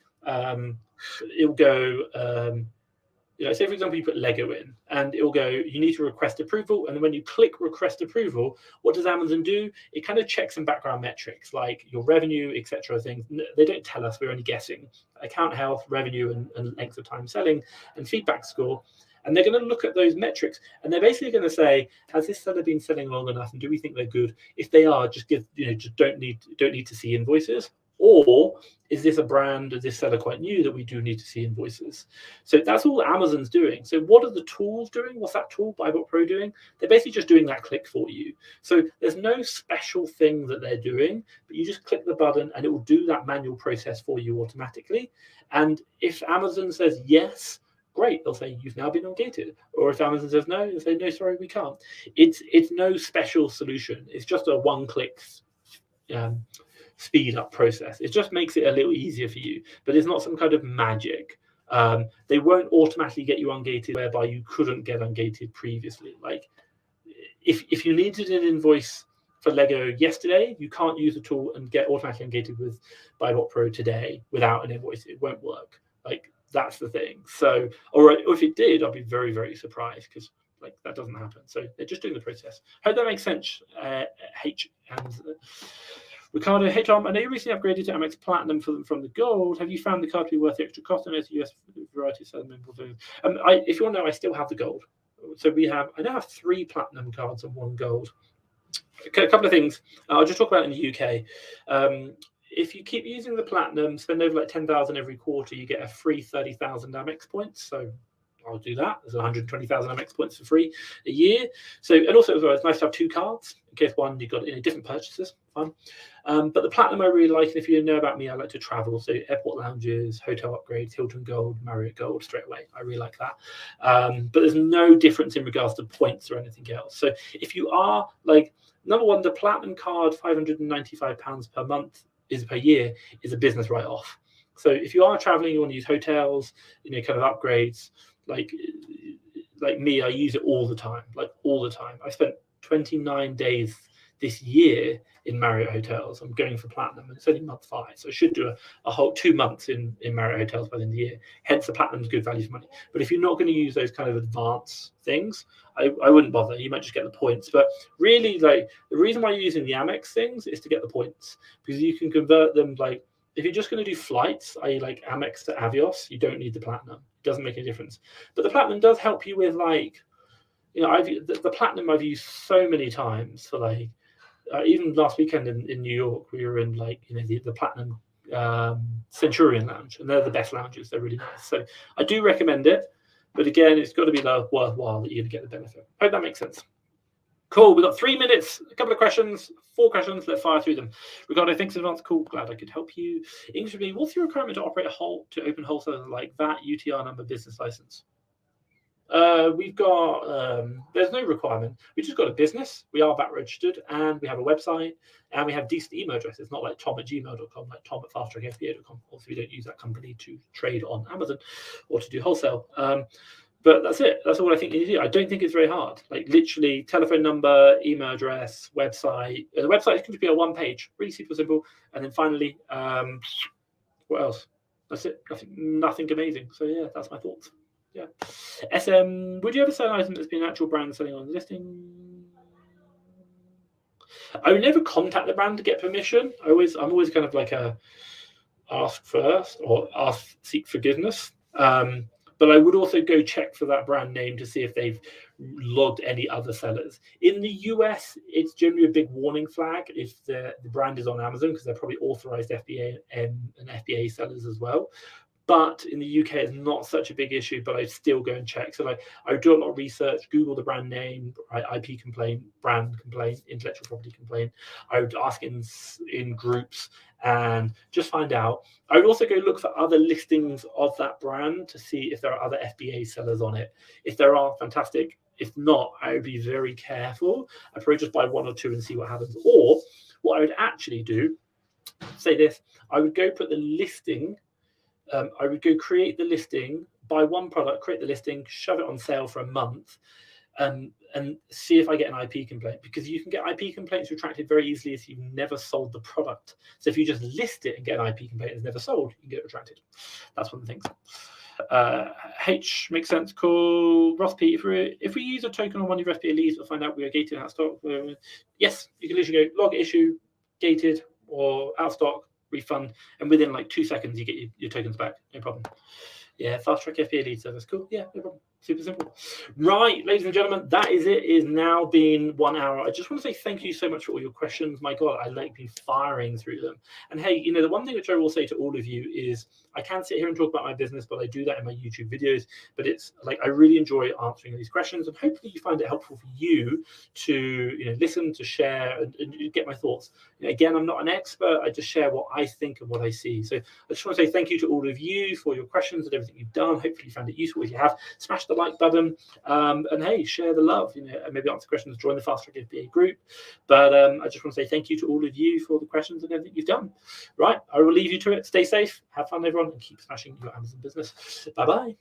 say for example, you put Lego in and it will go, you need to request approval. And then when you click request approval, what does Amazon do? It kind of checks some background metrics like your revenue, etc. things. They don't tell us, we're only guessing. Account health, revenue, and length of time selling, and feedback score. And they're going to look at those metrics, and they're basically going to say, has this seller been selling long enough, and do we think they're good? If they are, just just don't need to see invoices. Or is this a brand, is this seller quite new that we do need to see invoices? So that's all Amazon's doing. So what are the tools doing? What's that tool, BuyBot Pro, doing? They're basically just doing that click for you. So there's no special thing that they're doing, but you just click the button and it will do that manual process for you automatically. And if Amazon says yes, great, they'll say you've now been ungated. Or if Amazon says no, they'll say no, sorry, we can't. It's no special solution. It's just a one-click speed up process. It just makes it a little easier for you, but it's not some kind of magic. They won't automatically get you ungated whereby you couldn't get ungated previously. Like if you needed an invoice for Lego yesterday, you can't use the tool and get automatically ungated with BuyBot Pro today without an invoice. It won't work. Like that's the thing. So, or if it did, I'd be very, very surprised, because like that doesn't happen. So they're just doing the process. Hope that makes sense. H and Ricardo, hey Tom, I know you recently upgraded to Amex Platinum from the Gold. Have you found the card to be worth the extra cost? I know it's a US variety of settlement. If you want to know, I still have the Gold. So I now have 3 Platinum cards and 1 Gold. Okay, a couple of things. I'll just talk about in the UK. If you keep using the Platinum, spend over like 10,000 every quarter, you get a free 30,000 Amex points. So I'll do that. There's 120,000 Amex points for free a year. So, and also as well, it's nice to have 2 cards in case one you got different purchases. Fun. But the Platinum I really like. And if you know about me, I like to travel. So airport lounges, hotel upgrades, Hilton Gold, Marriott Gold straight away. I really like that. But there's no difference in regards to points or anything else. So if you are like, number one, the Platinum card, £595 per month per year is a business write-off. So if you are traveling, you want to use hotels, kind of upgrades, like me, I use it all the time, I spent 29 days this year in Marriott hotels. I'm going for Platinum, and it's only month 5, so I should do a whole 2 months in Marriott hotels by the end of the year. Hence, the Platinum's good value for money. But if you're not going to use those kind of advanced things, I wouldn't bother. You might just get the points. But really, like the reason why you're using the Amex things is to get the points, because you can convert them. Like if you're just going to do flights, i.e. like Amex to Avios, you don't need the Platinum. It doesn't make any difference. But the Platinum does help you with like, the Platinum I've used so many times for like, even last weekend in New York, we were in like, the Platinum Centurion Lounge, and they're the best lounges. They're really nice. So I do recommend it. But again, it's got to be worthwhile that you're going to get the benefit. Hope that makes sense. Cool. We've got 3 minutes, a couple of questions, 4 questions. Let's fire through them. Ricardo, thanks in advance. Cool. Glad I could help you. English would be, what's your requirement to operate to open wholesale like that, UTR number, business license? We've got, there's no requirement. We just got a business. We are VAT registered, and we have a website, and we have decent email addresses, not like tom@gmail.com, like tom@fasttrackfba.com. Also, we don't use that company to trade on Amazon or to do wholesale. But that's it. That's all I think you need to do. I don't think it's very hard. Like literally telephone number, email address, website. The website can just be a 1 page, really super simple. And then finally, what else? That's it. Nothing amazing. So yeah, that's my thoughts. Yeah. SM, would you ever sell an item that's been an actual brand selling on the listing? I would never contact the brand to get permission. I'm always kind of like a ask first or seek forgiveness. But I would also go check for that brand name to see if they've logged any other sellers. In the US, it's generally a big warning flag if the brand is on Amazon, because they're probably authorized FBA and FBA sellers as well. But in the UK, it's not such a big issue, but I'd still go and check. So like, I would do a lot of research, Google the brand name, IP complaint, brand complaint, intellectual property complaint. I would ask in groups and just find out. I would also go look for other listings of that brand to see if there are other FBA sellers on it. If there are, fantastic. If not, I would be very careful. I'd probably just buy 1 or 2 and see what happens. Or what I would actually do, say this, I would go put the listing, I would go create the listing, buy 1 product, create the listing, shove it on sale for a month, and see if I get an IP complaint, because you can get IP complaints retracted very easily if you've never sold the product. So if you just list it and get an IP complaint that's never sold, you can get it retracted. That's one of the things. H makes sense. Cool. Ross P, if we use a token on one of your FBA leads, we'll find out we are gated out of stock. Yes, you can literally go log issue, gated, or out of stock, refund, and within like 2 seconds you get your tokens back. No problem. Yeah, fast track FBA lead service. Cool. Yeah, no problem. Super simple. Right, ladies and gentlemen, that is it. It is now been 1 hour. I just want to say thank you so much for all your questions. My God, I like been firing through them. And hey, you know, the one thing which I will say to all of you is I can sit here and talk about my business, but I do that in my YouTube videos. But it's like I really enjoy answering these questions, and hopefully you find it helpful for you to, you know, listen, to share, and get my thoughts. You know, again, I'm not an expert. I just share what I think and what I see. So I just want to say thank you to all of you for your questions and everything you've done. Hopefully you found it useful. If you have, smash the like button, and hey, share the love. You know, maybe answer questions, join the Fast Track FBA group. But I just want to say thank you to all of you for the questions and everything you've done. Right, I will leave you to it. Stay safe, have fun, everyone, and keep smashing your Amazon business. Bye bye.